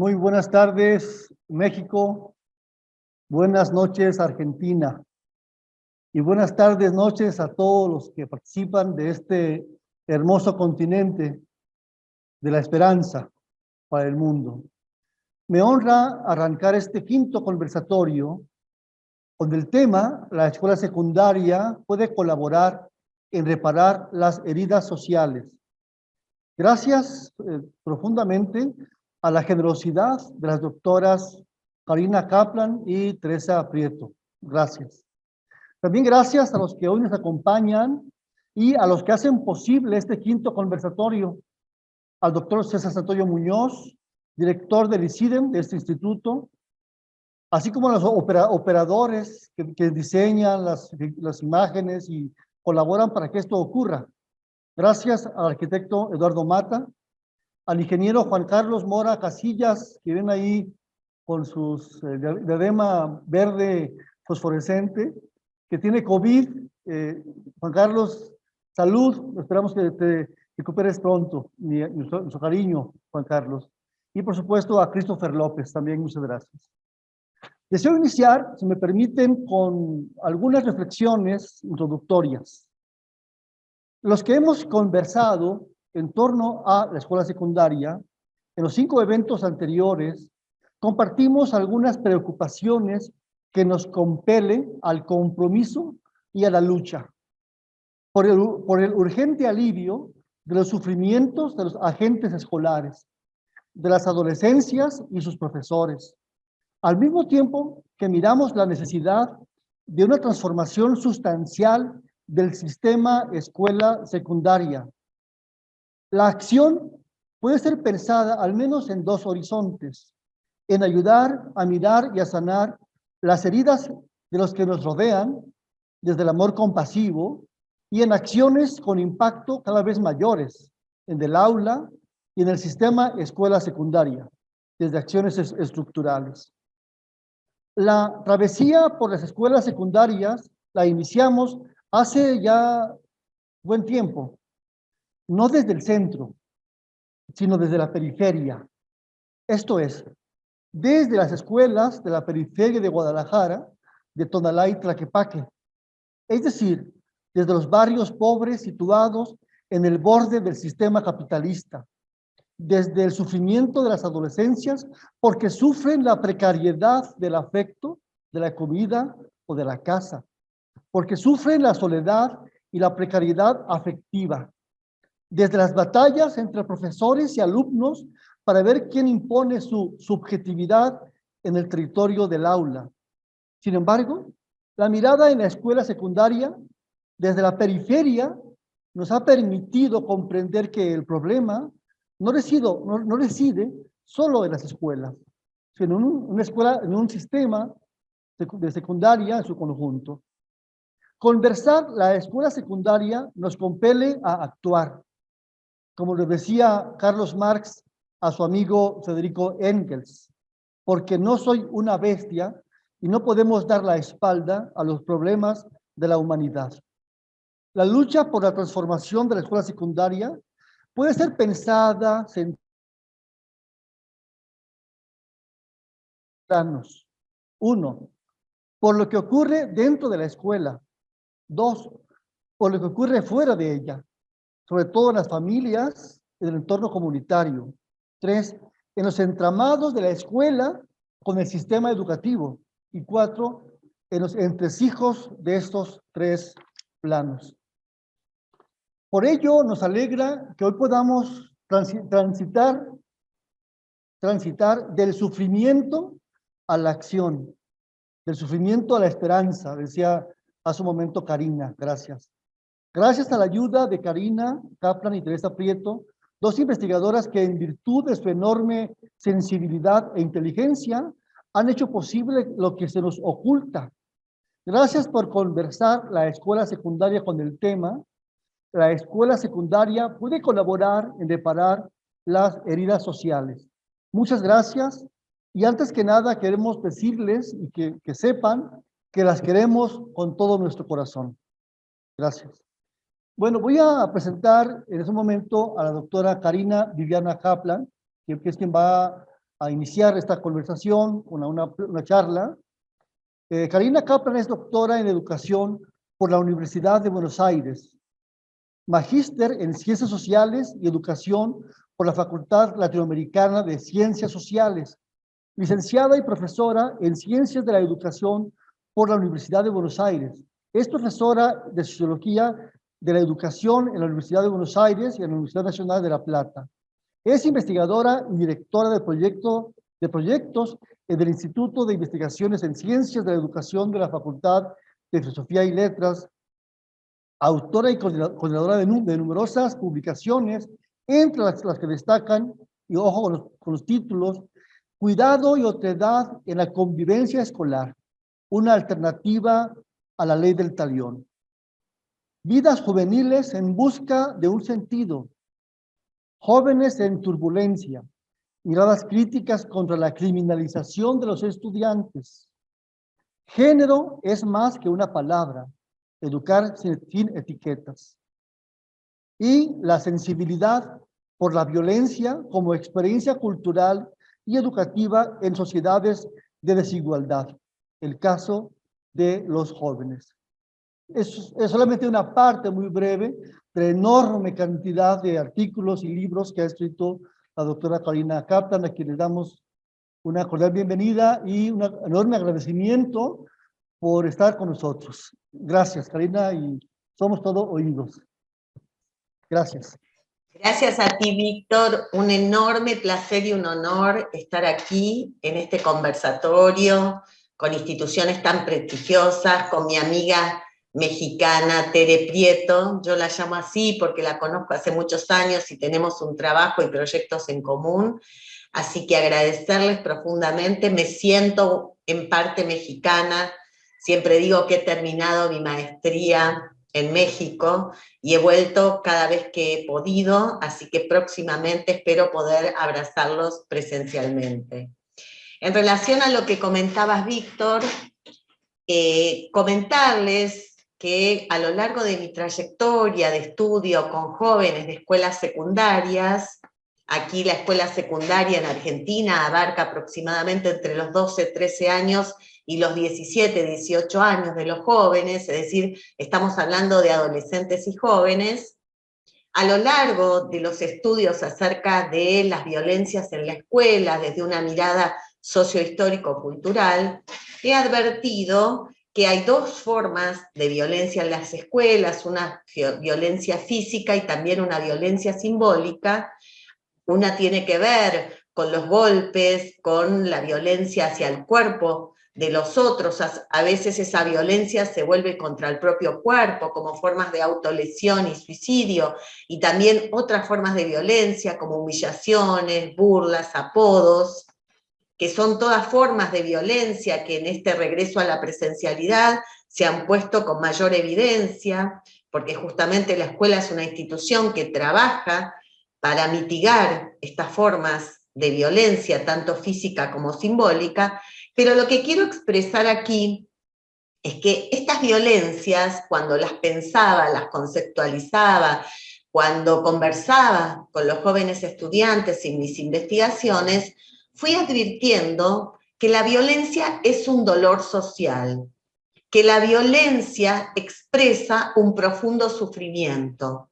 Muy buenas tardes, México. Buenas noches, Argentina. Y buenas tardes, noches a todos los que participan de este hermoso continente de la esperanza para el mundo. Me honra arrancar este quinto conversatorio con el tema: la escuela secundaria puede colaborar en reparar las heridas sociales. Gracias profundamente a la generosidad de las doctoras Karina Kaplan y Teresa Prieto. Gracias. También gracias a los que hoy nos acompañan y a los que hacen posible este quinto conversatorio. Al doctor César Santoyo Muñoz, director del ICIDEM, de este instituto, así como a los operadores que diseñan las imágenes y colaboran para que esto ocurra. Gracias al arquitecto Eduardo Mata, al ingeniero Juan Carlos Mora Casillas, que ven ahí con sus diadema verde fosforescente, que tiene COVID. Juan Carlos, salud, esperamos que te recuperes pronto. Nuestro cariño, Juan Carlos. Y por supuesto a Christopher López, también muchas gracias. Deseo iniciar, si me permiten, con algunas reflexiones introductorias. Los que hemos conversado en torno a la escuela secundaria, en los 5 eventos anteriores, compartimos algunas preocupaciones que nos compelen al compromiso y a la lucha por el urgente alivio de los sufrimientos de los agentes escolares, de las adolescencias y sus profesores, al mismo tiempo que miramos la necesidad de una transformación sustancial del sistema escuela secundaria. La acción puede ser pensada al menos en dos horizontes: en ayudar a mirar y a sanar las heridas de los que nos rodean desde el amor compasivo, y en acciones con impacto cada vez mayores en el aula y en el sistema escuela secundaria, desde acciones estructurales. La travesía por las escuelas secundarias la iniciamos hace ya buen tiempo, no desde el centro, sino desde la periferia. Esto es, desde las escuelas de la periferia de Guadalajara, de Tonalá y Tlaquepaque. Es decir, desde los barrios pobres situados en el borde del sistema capitalista, desde el sufrimiento de las adolescencias porque sufren la precariedad del afecto, de la comida o de la casa, porque sufren la soledad y la precariedad afectiva, desde las batallas entre profesores y alumnos para ver quién impone su subjetividad en el territorio del aula. Sin embargo, la mirada en la escuela secundaria desde la periferia nos ha permitido comprender que el problema no reside solo en las escuelas, sino en una escuela, en un sistema de secundaria en su conjunto. Conversar la escuela secundaria nos compele a actuar, como le decía Carlos Marx a su amigo Federico Engels, porque no soy una bestia y no podemos dar la espalda a los problemas de la humanidad. La lucha por la transformación de la escuela secundaria puede ser pensada en planos. 1, por lo que ocurre dentro de la escuela. 2, por lo que ocurre fuera de ella, sobre todo en las familias, en el entorno comunitario. 3, en los entramados de la escuela con el sistema educativo. Y 4, en los entresijos de estos 3 planos. Por ello, nos alegra que hoy podamos transitar del sufrimiento a la acción, del sufrimiento a la esperanza, decía hace un momento Karina. Gracias. Gracias a la ayuda de Karina Kaplan y Teresa Prieto, 2 investigadoras que en virtud de su enorme sensibilidad e inteligencia han hecho posible lo que se nos oculta. Gracias por conversar la escuela secundaria con el tema. La escuela secundaria puede colaborar en reparar las heridas sociales. Muchas gracias. Y antes que nada queremos decirles y que sepan que las queremos con todo nuestro corazón. Gracias. Bueno, voy a presentar en ese momento a la doctora Karina Viviana Kaplan, que es quien va a iniciar esta conversación, una charla. Karina Kaplan es doctora en educación por la Universidad de Buenos Aires, magíster en Ciencias Sociales y Educación por la Facultad Latinoamericana de Ciencias Sociales, licenciada y profesora en Ciencias de la Educación por la Universidad de Buenos Aires. Es profesora de Sociología de la Educación en la Universidad de Buenos Aires y en la Universidad Nacional de La Plata. Es investigadora y directora de proyectos del Instituto de Investigaciones en Ciencias de la Educación de la Facultad de Filosofía y Letras, autora y coordinadora de numerosas publicaciones, entre las que destacan, y ojo con los títulos, Cuidado y otredad en la convivencia escolar, una alternativa a la ley del talión. Vidas juveniles en busca de un sentido, jóvenes en turbulencia, miradas críticas contra la criminalización de los estudiantes. Género es más que una palabra, educar sin etiquetas. Y la sensibilidad por la violencia como experiencia cultural y educativa en sociedades de desigualdad. El caso de los jóvenes. Es solamente una parte muy breve de la enorme cantidad de artículos y libros que ha escrito la doctora Karina Kaplan, a quien le damos una cordial bienvenida y un enorme agradecimiento por estar con nosotros. Gracias, Karina, y somos todos oídos. Gracias. Gracias a ti, Víctor. Un enorme placer y un honor estar aquí en este conversatorio con instituciones tan prestigiosas, con mi amiga mexicana Tere Prieto. Yo la llamo así porque la conozco hace muchos años y tenemos un trabajo y proyectos en común. Así que agradecerles profundamente. Me siento en parte mexicana. Siempre digo que he terminado mi maestría en México y he vuelto cada vez que he podido, así que próximamente espero poder abrazarlos presencialmente. En relación a lo que comentabas, Víctor, comentarles que a lo largo de mi trayectoria de estudio con jóvenes de escuelas secundarias, aquí la escuela secundaria en Argentina abarca aproximadamente entre los 12, 13 años y los 17, 18 años de los jóvenes, es decir, estamos hablando de adolescentes y jóvenes. A lo largo de los estudios acerca de las violencias en la escuela, desde una mirada sociohistórico-cultural, he advertido que hay dos formas de violencia en las escuelas, una violencia física y también una violencia simbólica. Una tiene que ver con los golpes, con la violencia hacia el cuerpo de los otros. A veces esa violencia se vuelve contra el propio cuerpo, como formas de autolesión y suicidio, y también otras formas de violencia, como humillaciones, burlas, apodos, que son todas formas de violencia que en este regreso a la presencialidad se han puesto con mayor evidencia, porque justamente la escuela es una institución que trabaja para mitigar estas formas de violencia, tanto física como simbólica, pero lo que quiero expresar aquí es que estas violencias, cuando las pensaba, las conceptualizaba, cuando conversaba con los jóvenes estudiantes en mis investigaciones, fui advirtiendo que la violencia es un dolor social, que la violencia expresa un profundo sufrimiento.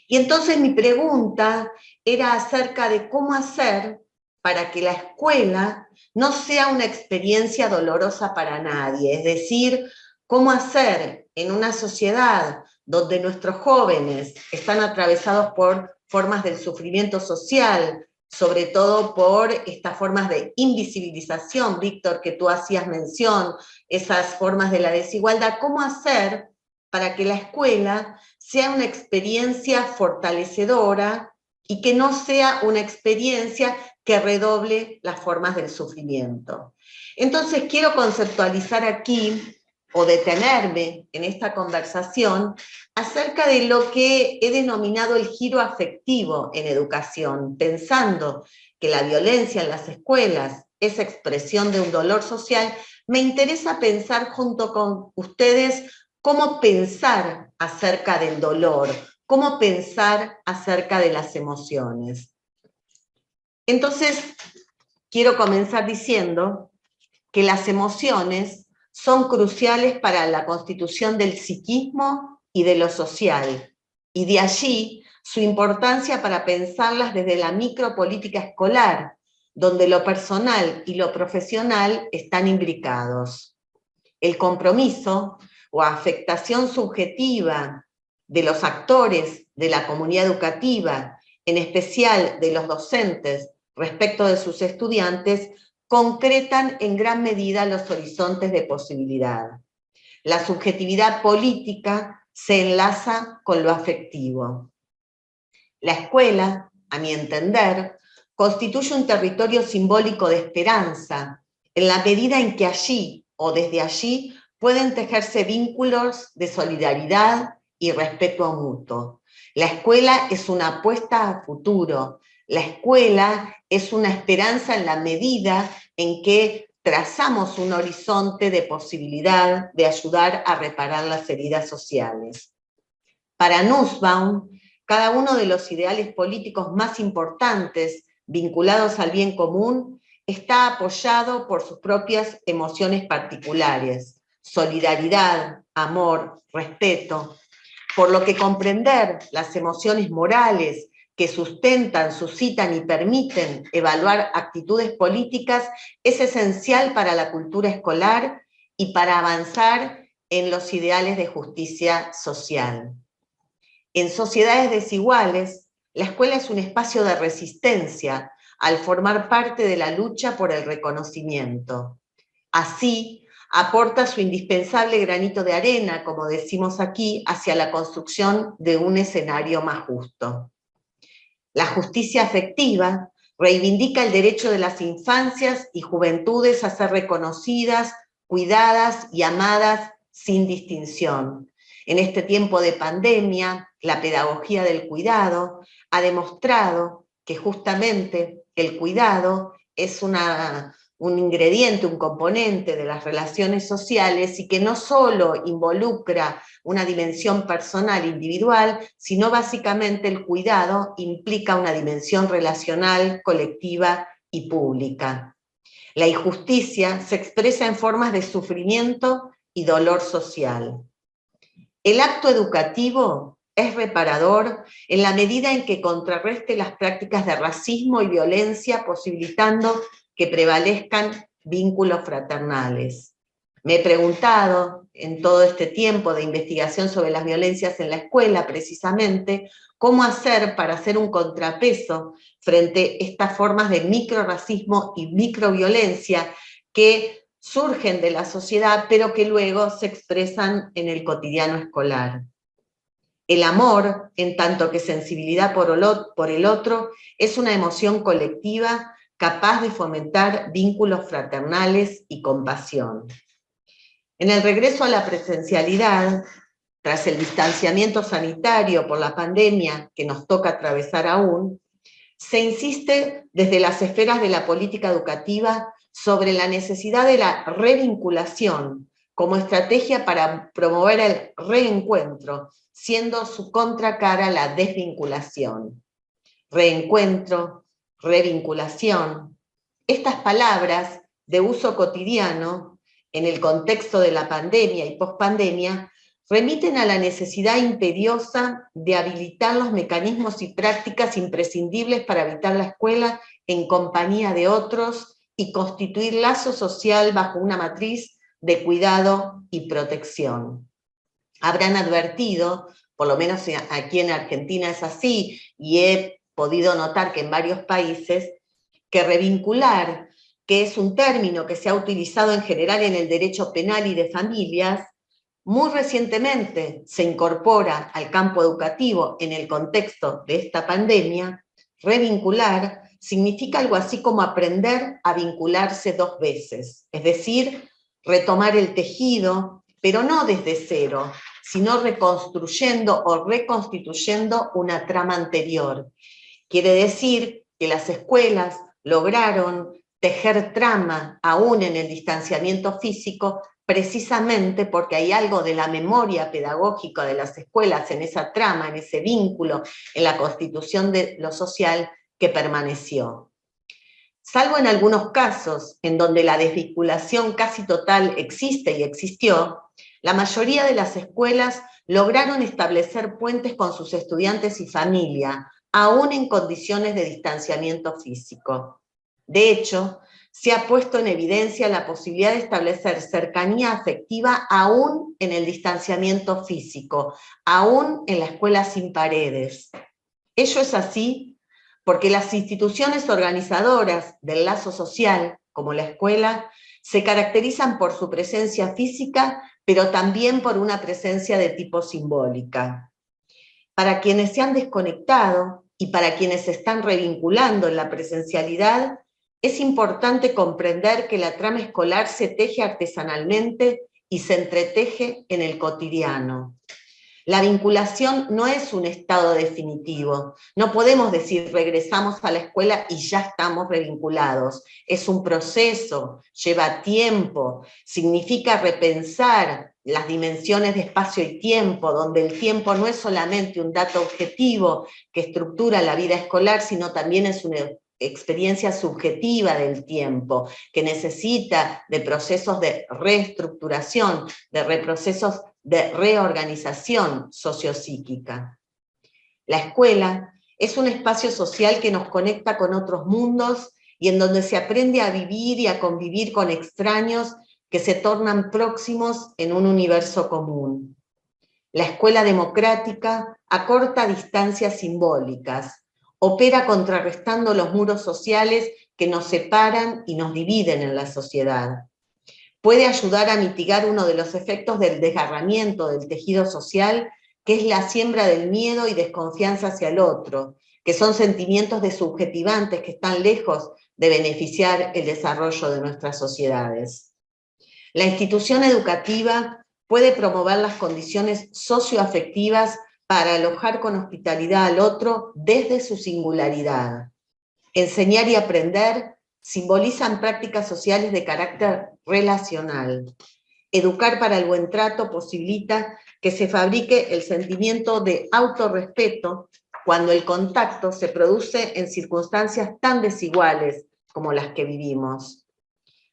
Y entonces mi pregunta era acerca de cómo hacer para que la escuela no sea una experiencia dolorosa para nadie, es decir, cómo hacer en una sociedad donde nuestros jóvenes están atravesados por formas del sufrimiento social, sobre todo por estas formas de invisibilización, Víctor, que tú hacías mención, esas formas de la desigualdad, cómo hacer para que la escuela sea una experiencia fortalecedora y que no sea una experiencia que redoble las formas del sufrimiento. Entonces quiero conceptualizar aquí, o detenerme en esta conversación, acerca de lo que he denominado el giro afectivo en educación, pensando que la violencia en las escuelas es expresión de un dolor social. Me interesa pensar junto con ustedes cómo pensar acerca del dolor, cómo pensar acerca de las emociones. Entonces, quiero comenzar diciendo que las emociones son cruciales para la constitución del psiquismo y de lo social, y de allí su importancia para pensarlas desde la micropolítica escolar, donde lo personal y lo profesional están imbricados. El compromiso o afectación subjetiva de los actores de la comunidad educativa, en especial de los docentes respecto de sus estudiantes, concretan en gran medida los horizontes de posibilidad. La subjetividad política se enlaza con lo afectivo. La escuela, a mi entender, constituye un territorio simbólico de esperanza, en la medida en que allí o desde allí pueden tejerse vínculos de solidaridad y respeto mutuo. La escuela es una apuesta a futuro. La escuela es una esperanza en la medida en que trazamos un horizonte de posibilidad de ayudar a reparar las heridas sociales. Para Nussbaum, cada uno de los ideales políticos más importantes vinculados al bien común está apoyado por sus propias emociones particulares: solidaridad, amor, respeto, por lo que comprender las emociones morales que sustentan, suscitan y permiten evaluar actitudes políticas es esencial para la cultura escolar y para avanzar en los ideales de justicia social. En sociedades desiguales, la escuela es un espacio de resistencia al formar parte de la lucha por el reconocimiento. Así, aporta su indispensable granito de arena, como decimos aquí, hacia la construcción de un escenario más justo. La justicia afectiva reivindica el derecho de las infancias y juventudes a ser reconocidas, cuidadas y amadas sin distinción. En este tiempo de pandemia, la pedagogía del cuidado ha demostrado que justamente el cuidado es un ingrediente, un componente de las relaciones sociales y que no solo involucra una dimensión personal, individual, sino básicamente el cuidado implica una dimensión relacional, colectiva y pública. La injusticia se expresa en formas de sufrimiento y dolor social. El acto educativo es reparador en la medida en que contrarreste las prácticas de racismo y violencia, posibilitando que prevalezcan vínculos fraternales. Me he preguntado en todo este tiempo de investigación sobre las violencias en la escuela, precisamente, cómo hacer para hacer un contrapeso frente a estas formas de microrracismo y microviolencia que surgen de la sociedad, pero que luego se expresan en el cotidiano escolar. El amor, en tanto que sensibilidad por el otro, es una emoción colectiva capaz de fomentar vínculos fraternales y compasión. En el regreso a la presencialidad, tras el distanciamiento sanitario por la pandemia que nos toca atravesar aún, se insiste desde las esferas de la política educativa sobre la necesidad de la revinculación como estrategia para promover el reencuentro, siendo su contracara la desvinculación. Reencuentro, revinculación. Estas palabras de uso cotidiano, en el contexto de la pandemia y pospandemia, remiten a la necesidad imperiosa de habilitar los mecanismos y prácticas imprescindibles para habitar la escuela en compañía de otros y constituir lazo social bajo una matriz de cuidado y protección. Habrán advertido, por lo menos aquí en Argentina es así, y he podido notar que en varios países, que revincular, que es un término que se ha utilizado en general en el derecho penal y de familias, muy recientemente se incorpora al campo educativo en el contexto de esta pandemia. Revincular significa algo así como aprender a vincularse dos veces, es decir, retomar el tejido, pero no desde cero, sino reconstruyendo o reconstituyendo una trama anterior. Quiere decir que las escuelas lograron tejer trama aún en el distanciamiento físico, precisamente porque hay algo de la memoria pedagógica de las escuelas en esa trama, en ese vínculo, en la constitución de lo social que permaneció. Salvo en algunos casos en donde la desvinculación casi total existe y existió, la mayoría de las escuelas lograron establecer puentes con sus estudiantes y familia, aún en condiciones de distanciamiento físico. De hecho, se ha puesto en evidencia la posibilidad de establecer cercanía afectiva aún en el distanciamiento físico, aún en la escuela sin paredes. Ello es así porque las instituciones organizadoras del lazo social, como la escuela, se caracterizan por su presencia física, pero también por una presencia de tipo simbólica. Para quienes se han desconectado y para quienes se están revinculando en la presencialidad, es importante comprender que la trama escolar se teje artesanalmente y se entreteje en el cotidiano. La vinculación no es un estado definitivo. No podemos decir regresamos a la escuela y ya estamos revinculados. Es un proceso, lleva tiempo, significa repensar las dimensiones de espacio y tiempo, donde el tiempo no es solamente un dato objetivo que estructura la vida escolar, sino también es una experiencia subjetiva del tiempo, que necesita de procesos de reestructuración, de reprocesos de reorganización sociopsíquica. La escuela es un espacio social que nos conecta con otros mundos y en donde se aprende a vivir y a convivir con extraños que se tornan próximos en un universo común. La escuela democrática acorta distancias simbólicas, opera contrarrestando los muros sociales que nos separan y nos dividen en la sociedad. Puede ayudar a mitigar uno de los efectos del desgarramiento del tejido social, que es la siembra del miedo y desconfianza hacia el otro, que son sentimientos desubjetivantes que están lejos de beneficiar el desarrollo de nuestras sociedades. La institución educativa puede promover las condiciones socioafectivas para alojar con hospitalidad al otro desde su singularidad. Enseñar y aprender simbolizan prácticas sociales de carácter relacional. Educar para el buen trato posibilita que se fabrique el sentimiento de autorrespeto cuando el contacto se produce en circunstancias tan desiguales como las que vivimos.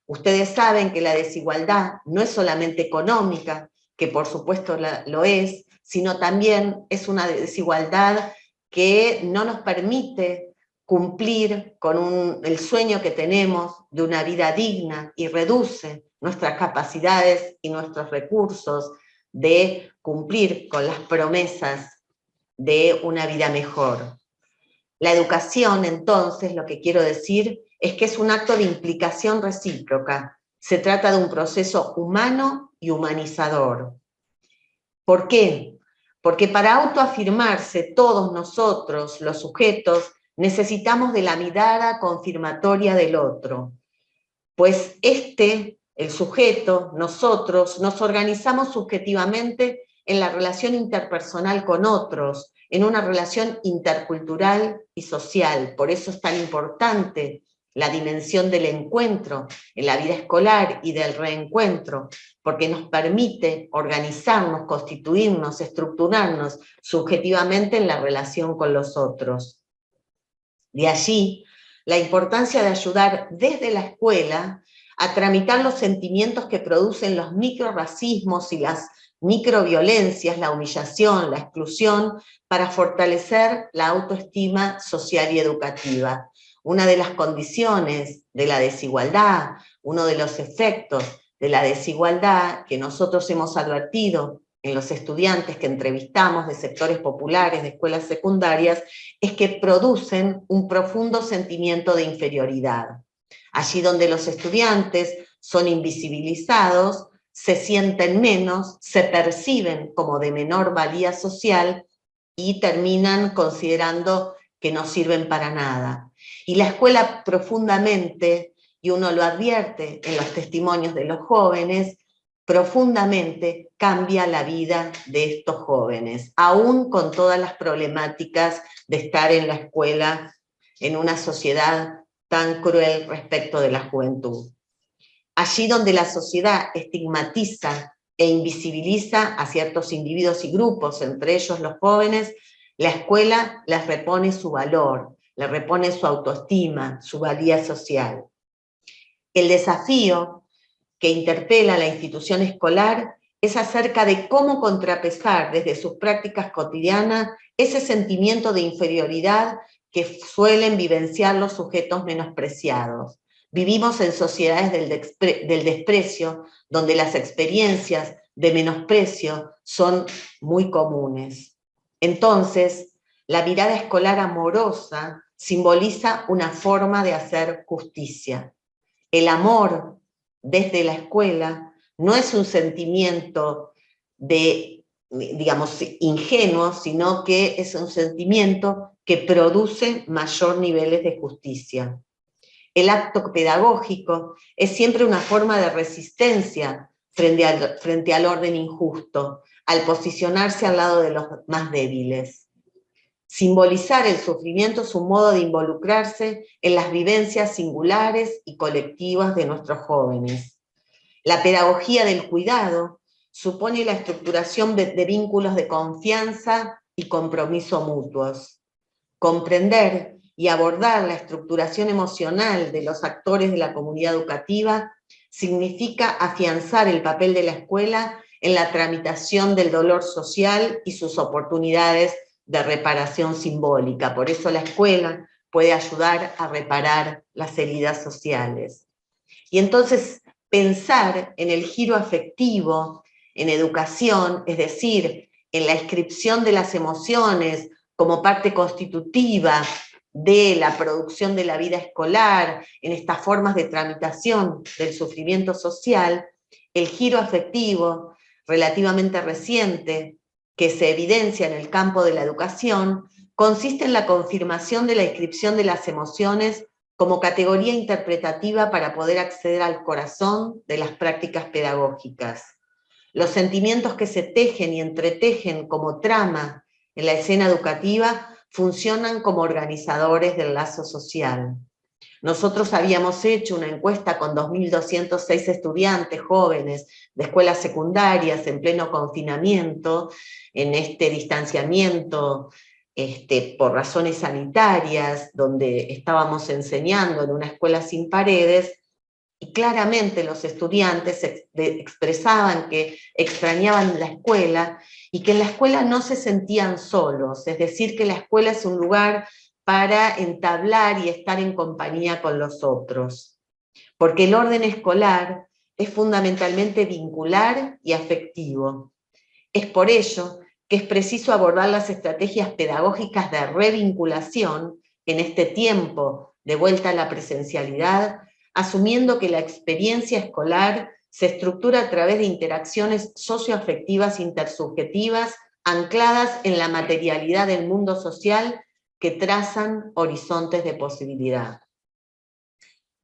Ustedes saben que la desigualdad no es solamente económica, que por supuesto lo es, sino también es una desigualdad que no nos permite cumplir con el sueño que tenemos de una vida digna y reduce nuestras capacidades y nuestros recursos de cumplir con las promesas de una vida mejor. La educación, entonces, lo que quiero decir es que es un acto de implicación recíproca. Se trata de un proceso humano y humanizador. ¿Por qué? Porque para autoafirmarse todos nosotros, los sujetos, necesitamos de la mirada confirmatoria del otro. Pues el sujeto, nosotros, nos organizamos subjetivamente en la relación interpersonal con otros, en una relación intercultural y social. Por eso es tan importante la dimensión del encuentro en la vida escolar y del reencuentro, porque nos permite organizarnos, constituirnos, estructurarnos subjetivamente en la relación con los otros. De allí la importancia de ayudar desde la escuela a tramitar los sentimientos que producen los microrracismos y las microviolencias, la humillación, la exclusión, para fortalecer la autoestima social y educativa. Una de las condiciones de la desigualdad, uno de los efectos de la desigualdad que nosotros hemos advertido en los estudiantes que entrevistamos de sectores populares, de escuelas secundarias, es que producen un profundo sentimiento de inferioridad. Allí donde los estudiantes son invisibilizados, se sienten menos, se perciben como de menor valía social y terminan considerando que no sirven para nada. Y la escuela profundamente, y uno lo advierte en los testimonios de los jóvenes, profundamente cambia la vida de estos jóvenes, aún con todas las problemáticas de estar en la escuela en una sociedad tan cruel respecto de la juventud. Allí donde la sociedad estigmatiza e invisibiliza a ciertos individuos y grupos, entre ellos los jóvenes, la escuela les repone su valor, le repone su autoestima, su valía social. El desafío que interpela a la institución escolar es acerca de cómo contrapesar desde sus prácticas cotidianas ese sentimiento de inferioridad que suelen vivenciar los sujetos menospreciados. Vivimos en sociedades del desprecio, donde las experiencias de menosprecio son muy comunes. Entonces, la mirada escolar amorosa simboliza una forma de hacer justicia. El amor desde la escuela no es un sentimiento digamos, ingenuo, sino que es un sentimiento que produce mayor niveles de justicia. El acto pedagógico es siempre una forma de resistencia frente al orden injusto, al posicionarse al lado de los más débiles. Simbolizar el sufrimiento es un modo de involucrarse en las vivencias singulares y colectivas de nuestros jóvenes. La pedagogía del cuidado supone la estructuración de vínculos de confianza y compromiso mutuos. Comprender y abordar la estructuración emocional de los actores de la comunidad educativa significa afianzar el papel de la escuela en la tramitación del dolor social y sus oportunidades de reparación simbólica. Por eso la escuela puede ayudar a reparar las heridas sociales. Y entonces pensar en el giro afectivo, en educación, es decir, en la inscripción de las emociones como parte constitutiva de la producción de la vida escolar, en estas formas de tramitación del sufrimiento social, el giro afectivo relativamente reciente que se evidencia en el campo de la educación consiste en la confirmación de la inscripción de las emociones como categoría interpretativa para poder acceder al corazón de las prácticas pedagógicas. Los sentimientos que se tejen y entretejen como trama en la escena educativa funcionan como organizadores del lazo social. Nosotros habíamos hecho una encuesta con 2.206 estudiantes jóvenes de escuelas secundarias en pleno confinamiento, en este distanciamiento por razones sanitarias, donde estábamos enseñando en una escuela sin paredes, y claramente los estudiantes expresaban que extrañaban la escuela y que en la escuela no se sentían solos, es decir, que la escuela es un lugar para entablar y estar en compañía con los otros. Porque el orden escolar es fundamentalmente vincular y afectivo. Es por ello que es preciso abordar las estrategias pedagógicas de revinculación en este tiempo de vuelta a la presencialidad, asumiendo que la experiencia escolar se estructura a través de interacciones socioafectivas intersubjetivas ancladas en la materialidad del mundo social que trazan horizontes de posibilidad.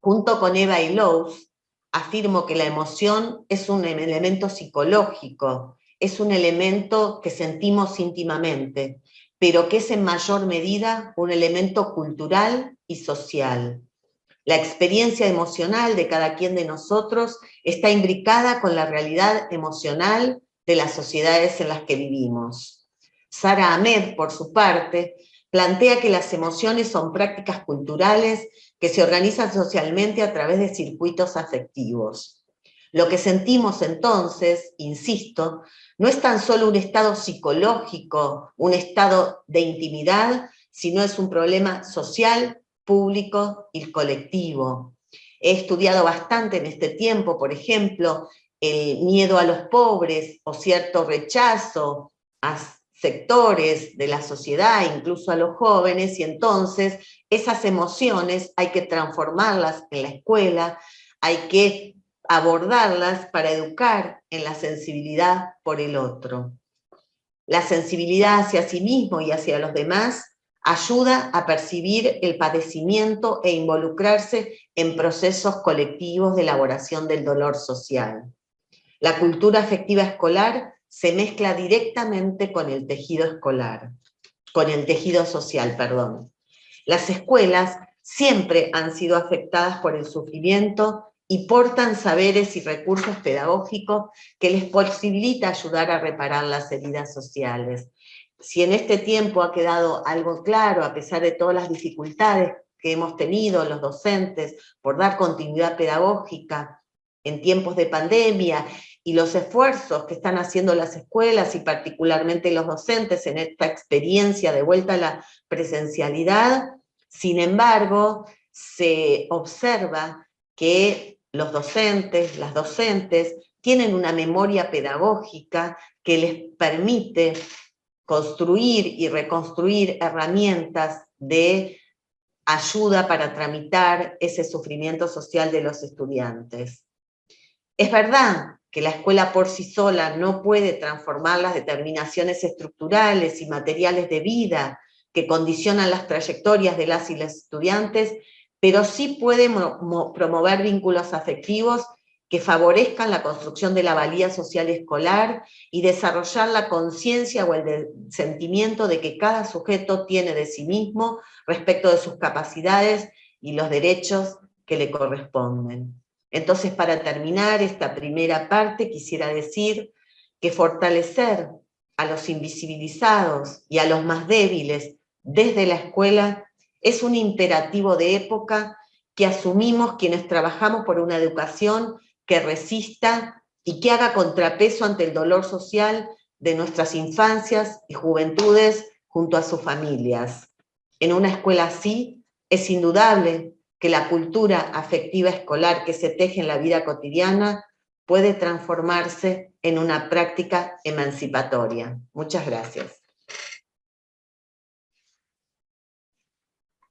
Junto con Eva Illouz, afirmo que la emoción es un elemento psicológico, es un elemento que sentimos íntimamente, pero que es en mayor medida un elemento cultural y social. La experiencia emocional de cada quien de nosotros está imbricada con la realidad emocional de las sociedades en las que vivimos. Sara Ahmed, por su parte, plantea que las emociones son prácticas culturales que se organizan socialmente a través de circuitos afectivos. Lo que sentimos entonces, insisto, no es tan solo un estado psicológico, un estado de intimidad, sino es un problema social, público y colectivo. He estudiado bastante en este tiempo, por ejemplo, el miedo a los pobres o cierto rechazo a sectores de la sociedad, incluso a los jóvenes, y entonces esas emociones hay que transformarlas en la escuela, hay que abordarlas para educar en la sensibilidad por el otro. La sensibilidad hacia sí mismo y hacia los demás ayuda a percibir el padecimiento e involucrarse en procesos colectivos de elaboración del dolor social. La cultura afectiva escolar se mezcla directamente con el tejido escolar, con el tejido social, perdón. Las escuelas siempre han sido afectadas por el sufrimiento y portan saberes y recursos pedagógicos que les posibilita ayudar a reparar las heridas sociales. si en este tiempo ha quedado algo claro, a pesar de todas las dificultades que hemos tenido los docentes por dar continuidad pedagógica en tiempos de pandemia y los esfuerzos que están haciendo las escuelas y particularmente los docentes en esta experiencia de vuelta a la presencialidad, sin embargo, se observa que los docentes, las docentes, tienen una memoria pedagógica que les permite construir y reconstruir herramientas de ayuda para tramitar ese sufrimiento social de los estudiantes. Es verdad que la escuela por sí sola no puede transformar las determinaciones estructurales y materiales de vida que condicionan las trayectorias de las y los estudiantes, pero sí puede promover vínculos afectivos que favorezcan la construcción de la valía social escolar y desarrollar la conciencia o el sentimiento de que cada sujeto tiene de sí mismo respecto de sus capacidades y los derechos que le corresponden. Entonces, para terminar esta primera parte, quisiera decir que fortalecer a los invisibilizados y a los más débiles desde la escuela es un imperativo de época que asumimos quienes trabajamos por una educación que resista y que haga contrapeso ante el dolor social de nuestras infancias y juventudes junto a sus familias. En una escuela así, es indudable que la cultura afectiva escolar que se teje en la vida cotidiana puede transformarse en una práctica emancipatoria. Muchas gracias.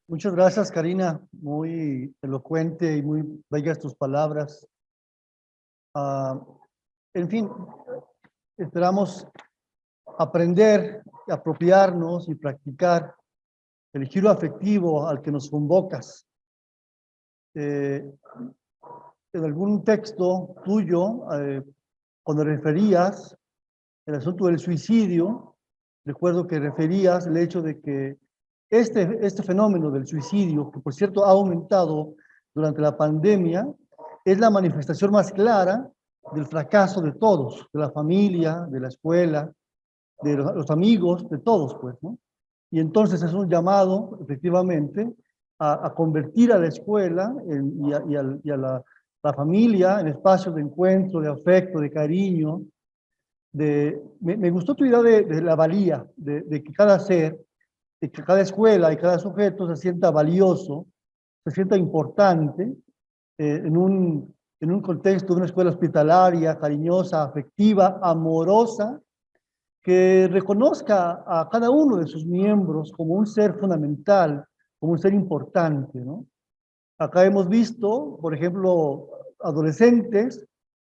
Muchas gracias, Karina. Muy elocuente y muy bellas tus palabras. En fin, esperamos aprender, apropiarnos y practicar el giro afectivo al que nos convocas. En algún texto tuyo, cuando referías el asunto del suicidio, recuerdo que referías el hecho de que este fenómeno del suicidio, que por cierto ha aumentado durante la pandemia, es la manifestación más clara del fracaso de todos, de la familia, de la escuela, de los amigos, de todos, pues, ¿no? Y entonces es un llamado, efectivamente, a convertir a la escuela y a la familia en espacios de encuentro, de afecto, de cariño. Me gustó tu idea de la valía, de que cada ser, de que cada escuela y cada sujeto se sienta valioso, se sienta importante en un contexto de una escuela hospitalaria, cariñosa, afectiva, amorosa, que reconozca a cada uno de sus miembros como un ser fundamental, como un ser importante, ¿no? Acá hemos visto, por ejemplo, adolescentes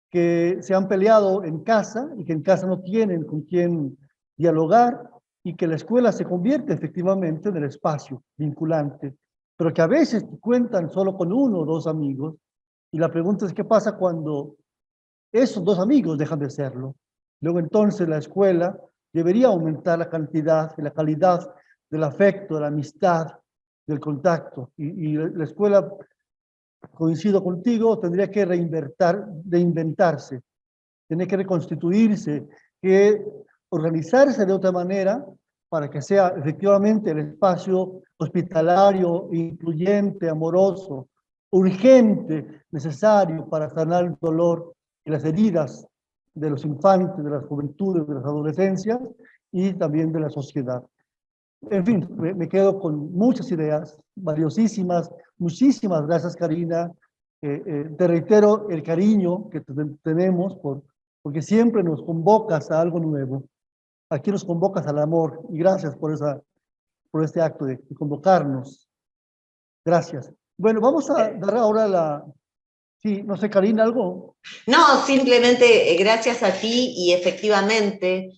que se han peleado en casa y que en casa no tienen con quién dialogar y que la escuela se convierte efectivamente en el espacio vinculante, pero que a veces cuentan solo con uno o dos amigos y la pregunta es qué pasa cuando esos dos amigos dejan de serlo. Luego entonces la escuela debería aumentar la cantidad y la calidad del afecto, de la amistad, del contacto. Y la escuela, coincido contigo, tendría que reinventarse, tiene que reconstituirse, que organizarse de otra manera para que sea efectivamente el espacio hospitalario, incluyente, amoroso, urgente, necesario para sanar el dolor y las heridas de los infantes, de las juventudes, de las adolescencias y también de la sociedad. En fin, me quedo con muchas ideas valiosísimas. Muchísimas gracias, Karina. Te reitero el cariño que tenemos porque siempre nos convocas a algo nuevo. Aquí nos convocas al amor y gracias por este acto de convocarnos. Gracias. Bueno, vamos a dar ahora sí, no sé, Karina, ¿algo? No, simplemente gracias a ti y efectivamente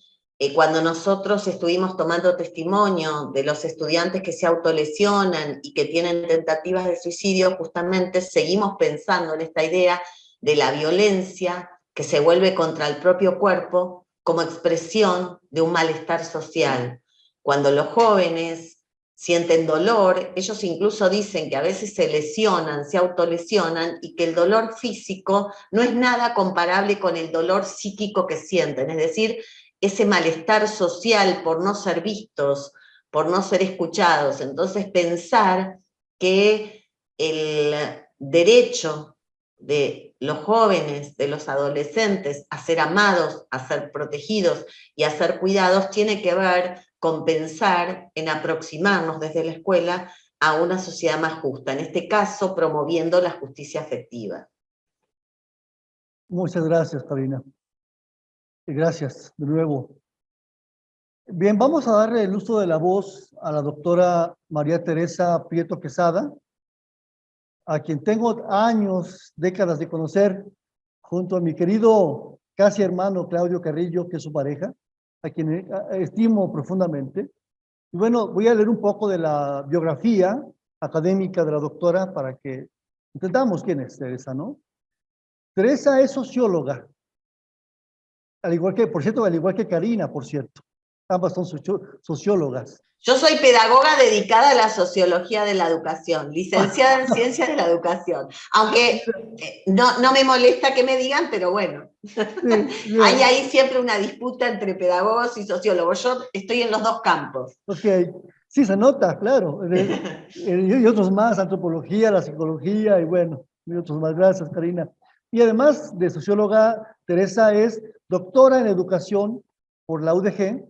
cuando nosotros estuvimos tomando testimonio de los estudiantes que se autolesionan y que tienen tentativas de suicidio, justamente seguimos pensando en esta idea de la violencia que se vuelve contra el propio cuerpo como expresión de un malestar social. Cuando los jóvenes sienten dolor, ellos incluso dicen que a veces se lesionan, se autolesionan y que el dolor físico no es nada comparable con el dolor psíquico que sienten, es decir, ese malestar social por no ser vistos, por no ser escuchados. Entonces pensar que el derecho de los jóvenes, de los adolescentes, a ser amados, a ser protegidos y a ser cuidados, tiene que ver con pensar en aproximarnos desde la escuela a una sociedad más justa, en este caso promoviendo la justicia afectiva. Muchas gracias, Karina. Y gracias de nuevo. Bien, vamos a darle el uso de la voz a la doctora María Teresa Prieto Quesada, a quien tengo años, décadas de conocer, junto a mi querido casi hermano Claudio Carrillo, que es su pareja, a quien estimo profundamente. Y bueno, voy a leer un poco de la biografía académica de la doctora para que entendamos quién es Teresa, ¿no? Teresa es socióloga, al igual que, por cierto, al igual que Karina, por cierto. Ambas son sociólogas. Yo soy pedagoga dedicada a la sociología de la educación, licenciada en ciencias de la educación, aunque no me molesta que me digan, pero bueno, Sí, hay ahí siempre una disputa entre pedagogos y sociólogos. Yo estoy en los dos campos. ok, sí se nota, claro. Y otros más, antropología, la psicología y bueno, y otros más. Gracias, Karina. Y además de socióloga, Teresa es doctora en educación por la UDG,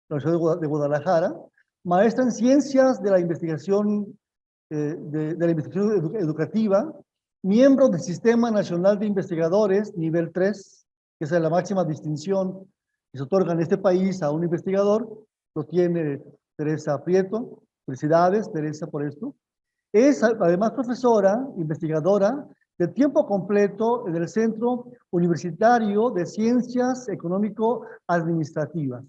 la Universidad de Guadalajara, maestra en ciencias de la investigación, de la investigación educativa, miembro del Sistema Nacional de Investigadores, nivel 3, que es la máxima distinción que se otorga en este país a un investigador. Lo tiene Teresa Prieto. Felicidades, Teresa, por esto. Es además profesora, investigadora de tiempo completo en el Centro Universitario de Ciencias Económico-Administrativas.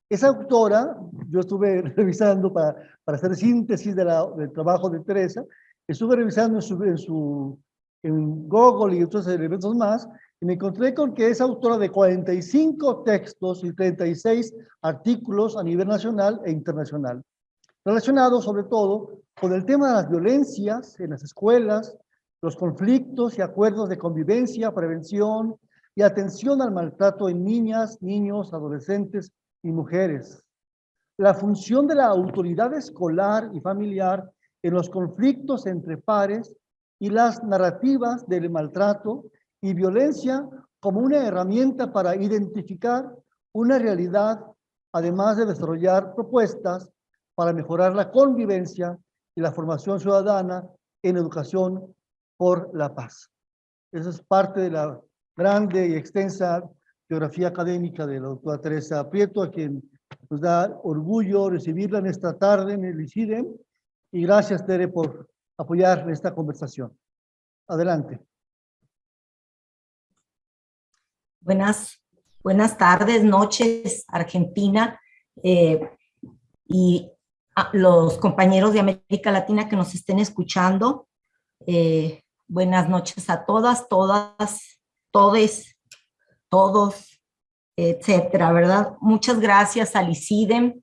Es autora, yo estuve revisando para hacer síntesis del trabajo de Teresa, estuve revisando en Google y otros elementos más, y me encontré con que es autora de 45 textos y 36 artículos a nivel nacional e internacional, relacionados sobre todo con el tema de las violencias en las escuelas, los conflictos y acuerdos de convivencia, prevención y atención al maltrato en niñas, niños, adolescentes y mujeres. La función de la autoridad escolar y familiar en los conflictos entre pares y las narrativas del maltrato y violencia como una herramienta para identificar una realidad, además de desarrollar propuestas para mejorar la convivencia y la formación ciudadana en educación por la paz. Eso es parte de la grande y extensa biografía académica de la doctora Teresa Prieto, a quien nos da orgullo recibirla en esta tarde en el ICIDEM. Y gracias, Tere, por apoyar esta conversación. Adelante. Buenas tardes, noches, Argentina, y a los compañeros de América Latina que nos estén escuchando. Buenas noches a todas, todes, todos, etcétera, ¿verdad? Muchas gracias al ICIDEM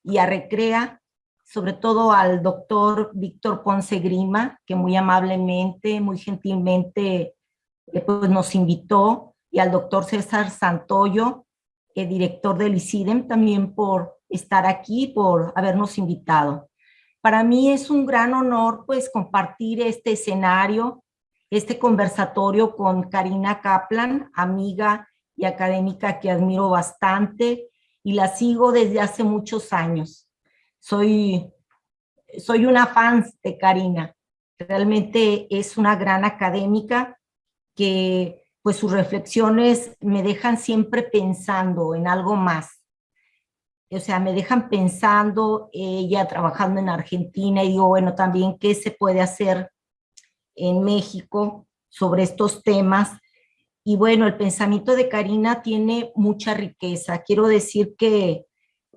y a Recrea, sobre todo al doctor Víctor Ponce Grima, que muy amablemente, muy gentilmente pues nos invitó, y al doctor César Santoyo, director del ICIDEM, también por estar aquí, por habernos invitado. Para mí es un gran honor pues compartir este escenario, este conversatorio con Karina Kaplan, amiga y académica que admiro bastante y la sigo desde hace muchos años. Soy una fan de Karina. Realmente es una gran académica que pues sus reflexiones me dejan siempre pensando en algo más. O sea, me dejan pensando, ella trabajando en Argentina, y digo, bueno, también qué se puede hacer en México sobre estos temas. Y bueno, el pensamiento de Karina tiene mucha riqueza. Quiero decir que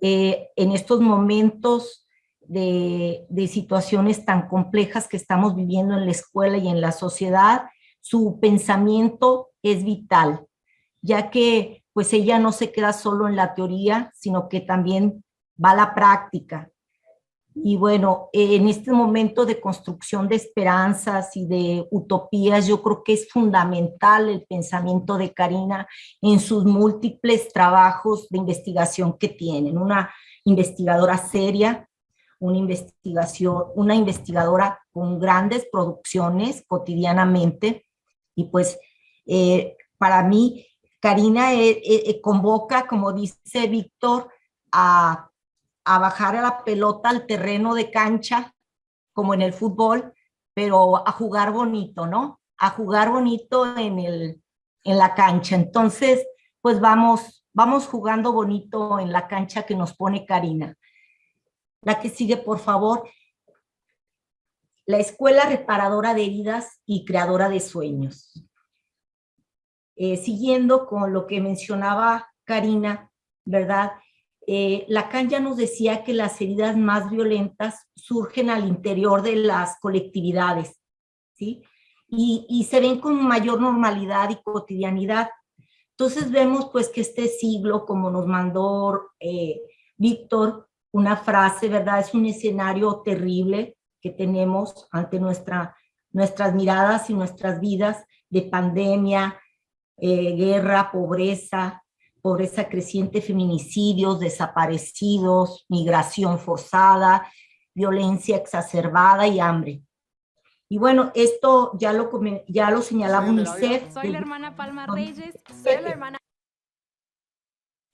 en estos momentos de situaciones tan complejas que estamos viviendo en la escuela y en la sociedad, su pensamiento es vital, ya que pues ella no se queda solo en la teoría, sino que también va a la práctica. Y bueno, en este momento de construcción de esperanzas y de utopías, yo creo que es fundamental el pensamiento de Karina en sus múltiples trabajos de investigación que tienen. Una investigadora seria, una investigadora con grandes producciones cotidianamente. Y pues para mí, Karina convoca, como dice Víctor, a bajar a la pelota al terreno de cancha, como en el fútbol, pero a jugar bonito, ¿no? A jugar bonito en la cancha. Entonces, pues vamos jugando bonito en la cancha que nos pone Karina. La que sigue, por favor. La escuela reparadora de heridas y creadora de sueños. Siguiendo con lo que mencionaba Karina, ¿verdad? Lacan ya nos decía que las heridas más violentas surgen al interior de las colectividades, ¿sí? Y se ven con mayor normalidad y cotidianidad. Entonces vemos pues que este siglo, como nos mandó Víctor, una frase, ¿verdad? Es un escenario terrible que tenemos ante nuestras miradas y nuestras vidas de pandemia, guerra, pobreza creciente, feminicidios, desaparecidos, migración forzada, violencia exacerbada y hambre. Y bueno, esto ya lo señalaba UNICEF. Soy la hermana Palma Reyes, soy la hermana...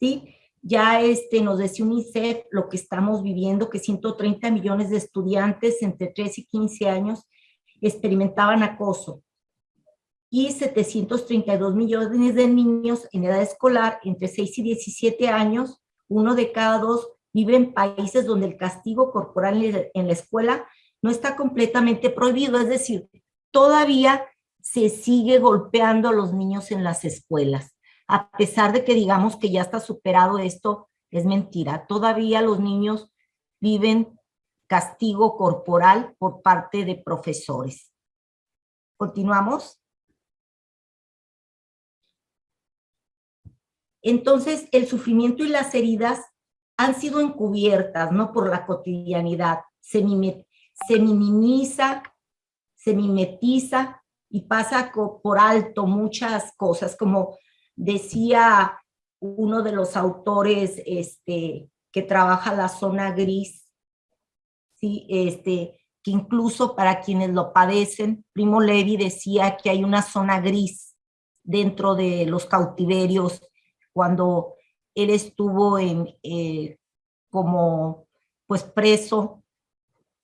Sí, ya nos decía UNICEF lo que estamos viviendo, que 130 millones de estudiantes entre 3 y 15 años experimentaban acoso y 732 millones de niños en edad escolar entre 6 y 17 años, 1 de cada 2 vive en países donde el castigo corporal en la escuela no está completamente prohibido, es decir, todavía se sigue golpeando a los niños en las escuelas. A pesar de que digamos que ya está superado esto, es mentira. Todavía los niños viven castigo corporal por parte de profesores. ¿Continuamos? Entonces, el sufrimiento y las heridas han sido encubiertas, ¿no? Por la cotidianidad. Se minimiza, se mimetiza y pasa por alto muchas cosas, como decía uno de los autores que trabaja la zona gris, ¿sí? Que incluso para quienes lo padecen, Primo Levi decía que hay una zona gris dentro de los cautiverios cuando él estuvo como pues preso,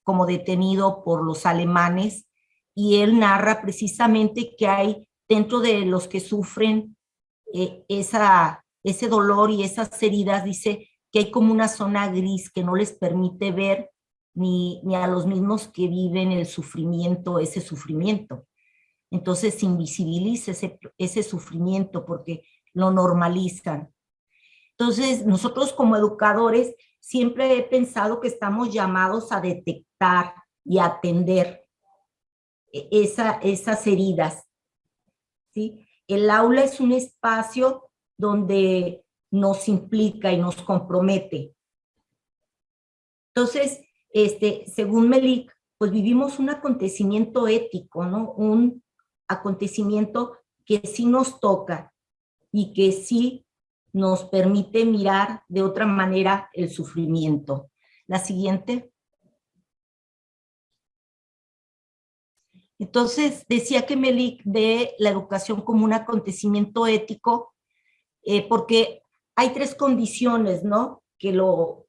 como detenido por los alemanes, y él narra precisamente que hay dentro de los que sufren ese dolor y esas heridas, dice que hay como una zona gris que no les permite ver ni a los mismos que viven el sufrimiento, ese sufrimiento. Entonces se invisibiliza ese sufrimiento porque lo normalizan. Entonces, nosotros como educadores siempre he pensado que estamos llamados a detectar y a atender esas heridas, ¿sí? El aula es un espacio donde nos implica y nos compromete. Entonces, según Melik, pues vivimos un acontecimiento ético, ¿no? Un acontecimiento que sí nos toca y que sí nos permite mirar de otra manera el sufrimiento. La siguiente. Entonces, decía que Melik ve la educación como un acontecimiento ético porque hay 3 condiciones, ¿no? Que lo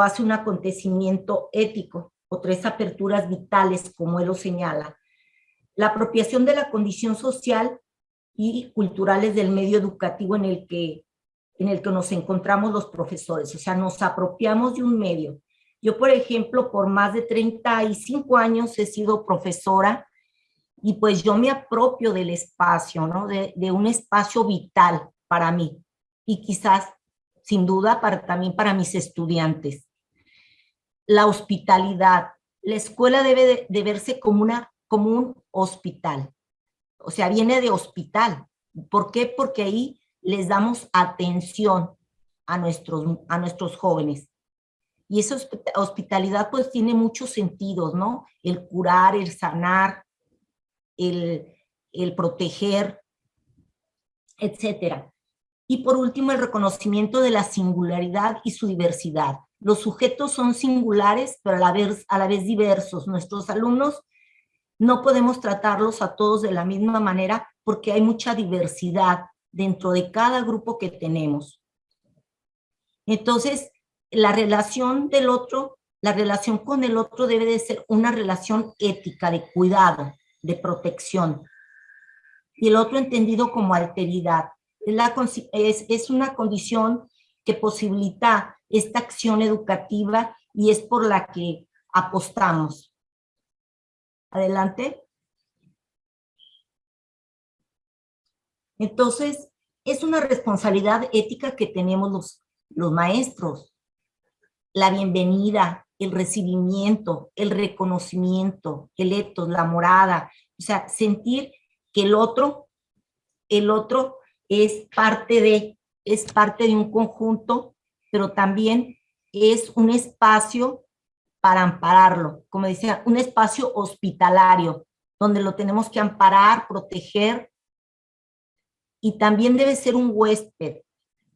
hace un acontecimiento ético, o 3 aperturas vitales, como él lo señala. La apropiación de la condición social y culturales del medio educativo en el que nos encontramos los profesores, o sea, nos apropiamos de un medio. Yo, por ejemplo, por más de 35 años he sido profesora y pues yo me apropio del espacio, ¿no? De un espacio vital para mí y quizás, sin duda, también para mis estudiantes. La hospitalidad. La escuela debe de verse como un hospital. O sea, viene de hospital. ¿Por qué? Porque ahí les damos atención a nuestros jóvenes. Y esa hospitalidad pues tiene muchos sentidos, ¿no? El curar, el sanar, el proteger, etcétera. Y por último, el reconocimiento de la singularidad y su diversidad. Los sujetos son singulares, pero a la vez diversos. Nuestros alumnos no podemos tratarlos a todos de la misma manera porque hay mucha diversidad dentro de cada grupo que tenemos. Entonces, la relación del otro, la relación con el otro debe de ser una relación ética, de cuidado, de protección. Y el otro entendido como alteridad. Es una condición que posibilita esta acción educativa y es por la que apostamos. Adelante. Entonces, es una responsabilidad ética que tenemos los maestros. La bienvenida, el recibimiento, el reconocimiento, el etos, la morada. O sea, sentir que el otro es parte de un conjunto, pero también es un espacio para ampararlo, como decía, un espacio hospitalario, donde lo tenemos que amparar, proteger, y también debe ser un huésped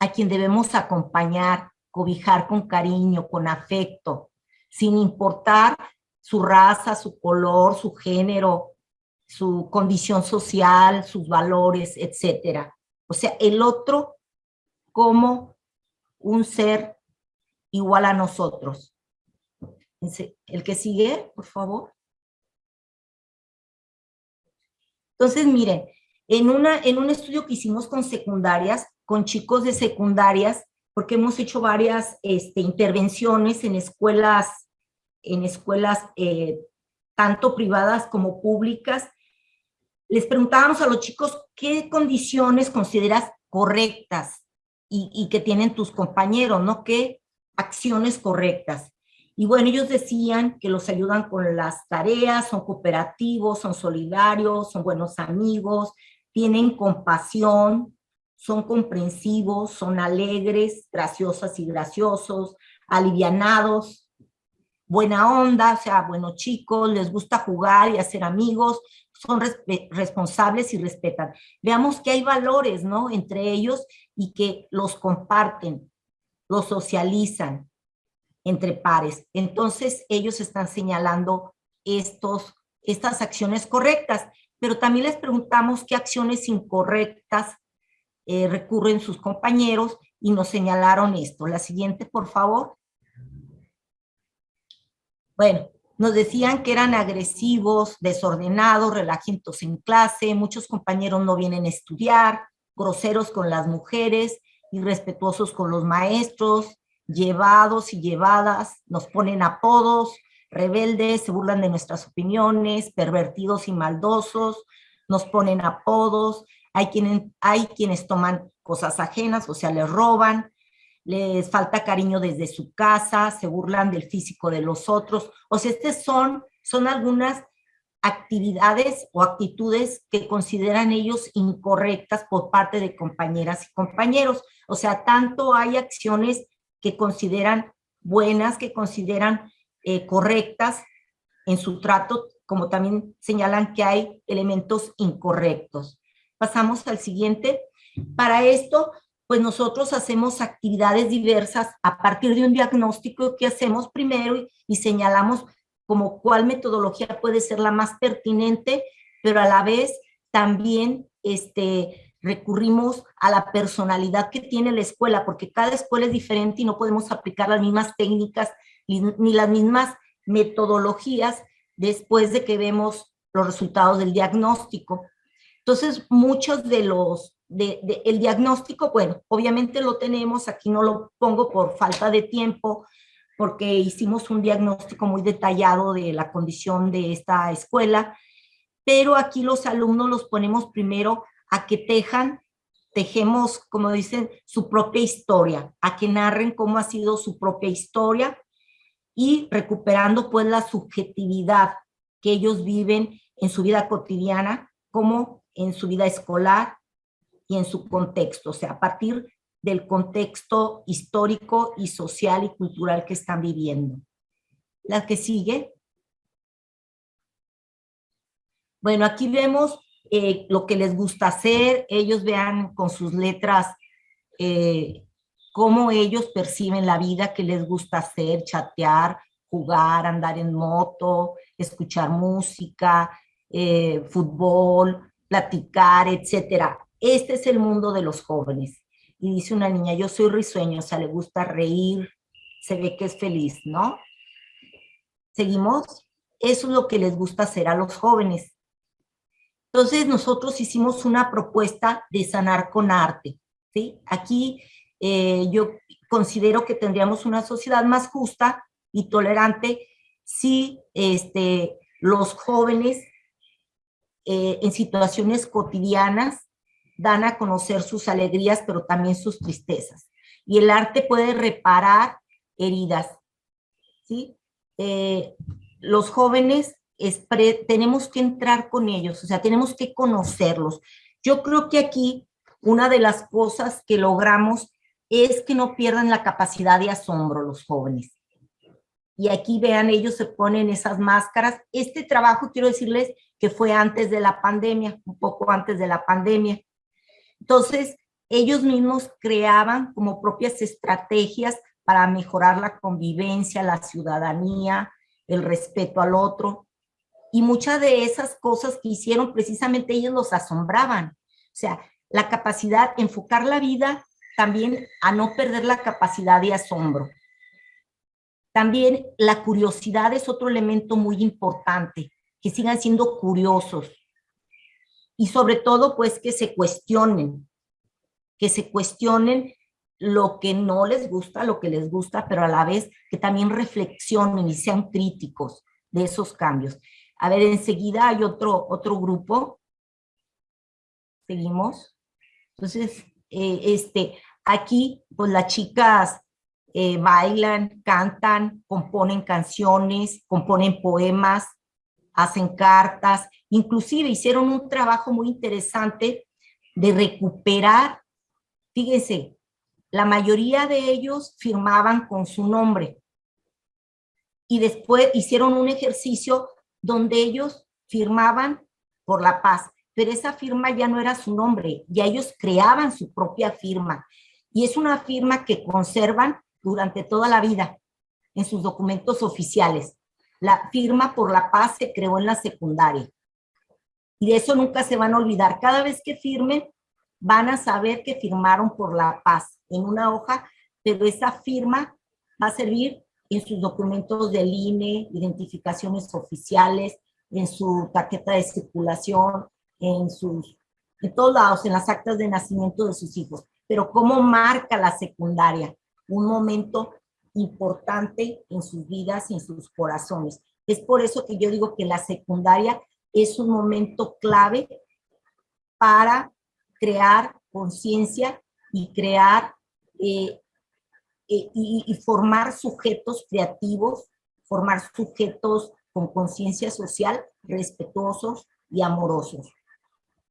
a quien debemos acompañar, cobijar con cariño, con afecto, sin importar su raza, su color, su género, su condición social, sus valores, etcétera. O sea, el otro como un ser igual a nosotros. El que sigue, por favor. Entonces, miren, en un estudio que hicimos con secundarias, con chicos de secundarias, porque hemos hecho varias intervenciones en escuelas tanto privadas como públicas, les preguntábamos a los chicos qué condiciones consideras correctas y que tienen tus compañeros, ¿no? ¿Qué acciones correctas? Y bueno, ellos decían que los ayudan con las tareas, son cooperativos, son solidarios, son buenos amigos, tienen compasión, son comprensivos, son alegres, graciosas y graciosos, alivianados, buena onda, o sea, buenos chicos, les gusta jugar y hacer amigos, son responsables y respetan. Veamos que hay valores, ¿no? Entre ellos y que los comparten, los socializan entre pares. Entonces, ellos están señalando estas acciones correctas, pero también les preguntamos qué acciones incorrectas recurren sus compañeros y nos señalaron esto. La siguiente, por favor. Bueno, nos decían que eran agresivos, desordenados, relajientos en clase, muchos compañeros no vienen a estudiar, groseros con las mujeres, irrespetuosos con los maestros, llevados y llevadas, nos ponen apodos, rebeldes, se burlan de nuestras opiniones, pervertidos y maldosos, nos ponen apodos, hay quienes toman cosas ajenas, o sea, les roban, les falta cariño desde su casa, se burlan del físico de los otros. O sea, son algunas actividades o actitudes que consideran ellos incorrectas por parte de compañeras y compañeros. O sea, tanto hay acciones que consideran buenas, que consideran correctas en su trato, como también señalan que hay elementos incorrectos. Pasamos al siguiente. Para esto, pues nosotros hacemos actividades diversas a partir de un diagnóstico que hacemos primero y señalamos como cuál metodología puede ser la más pertinente, pero a la vez también recurrimos a la personalidad que tiene la escuela, porque cada escuela es diferente y no podemos aplicar las mismas técnicas ni las mismas metodologías después de que vemos los resultados del diagnóstico. Entonces, muchos el diagnóstico, bueno, obviamente lo tenemos, aquí no lo pongo por falta de tiempo, porque hicimos un diagnóstico muy detallado de la condición de esta escuela, pero aquí los alumnos los ponemos primero a que tejemos, como dicen, su propia historia, a que narren cómo ha sido su propia historia y recuperando pues la subjetividad que ellos viven en su vida cotidiana, como en su vida escolar y en su contexto, o sea, a partir del contexto histórico y social y cultural que están viviendo. La que sigue. Bueno, aquí vemos lo que les gusta hacer. Ellos vean con sus letras cómo ellos perciben la vida, qué les gusta hacer, chatear, jugar, andar en moto, escuchar música, fútbol, platicar, etcétera. Este es el mundo de los jóvenes. Y dice una niña, yo soy risueño, o sea, le gusta reír, se ve que es feliz, ¿no? ¿Seguimos? Eso es lo que les gusta hacer a los jóvenes. Entonces nosotros hicimos una propuesta de sanar con arte, ¿sí? Aquí yo considero que tendríamos una sociedad más justa y tolerante si los jóvenes en situaciones cotidianas dan a conocer sus alegrías, pero también sus tristezas. Y el arte puede reparar heridas, ¿sí? Los jóvenes tenemos que entrar con ellos, o sea, tenemos que conocerlos. Yo creo que aquí una de las cosas que logramos es que no pierdan la capacidad de asombro los jóvenes. Y aquí vean, ellos se ponen esas máscaras. Este trabajo, quiero decirles que fue antes de la pandemia, un poco antes de la pandemia. Entonces, ellos mismos creaban como propias estrategias para mejorar la convivencia, la ciudadanía, el respeto al otro. Y muchas de esas cosas que hicieron, precisamente ellos los asombraban. O sea, la capacidad de enfocar la vida también a no perder la capacidad de asombro. También la curiosidad es otro elemento muy importante, que sigan siendo curiosos. Y sobre todo, pues, que se cuestionen lo que no les gusta, lo que les gusta, pero a la vez que también reflexionen y sean críticos de esos cambios. A ver, enseguida hay otro grupo. Seguimos. Entonces, aquí, pues las chicas bailan, cantan, componen canciones, componen poemas, hacen cartas, inclusive hicieron un trabajo muy interesante de recuperar, fíjense, la mayoría de ellos firmaban con su nombre y después hicieron un ejercicio donde ellos firmaban por la paz, pero esa firma ya no era su nombre, ya ellos creaban su propia firma y es una firma que conservan durante toda la vida en sus documentos oficiales. La firma por la paz se creó en la secundaria y de eso nunca se van a olvidar. Cada vez que firmen van a saber que firmaron por la paz en una hoja, pero esa firma va a servir en sus documentos del INE, identificaciones oficiales, en su tarjeta de circulación, en todos lados, en las actas de nacimiento de sus hijos. Pero ¿cómo marca la secundaria? Un momento importante en sus vidas y en sus corazones. Es por eso que yo digo que la secundaria es un momento clave para crear conciencia y crear y formar sujetos creativos, formar sujetos con conciencia social, respetuosos y amorosos.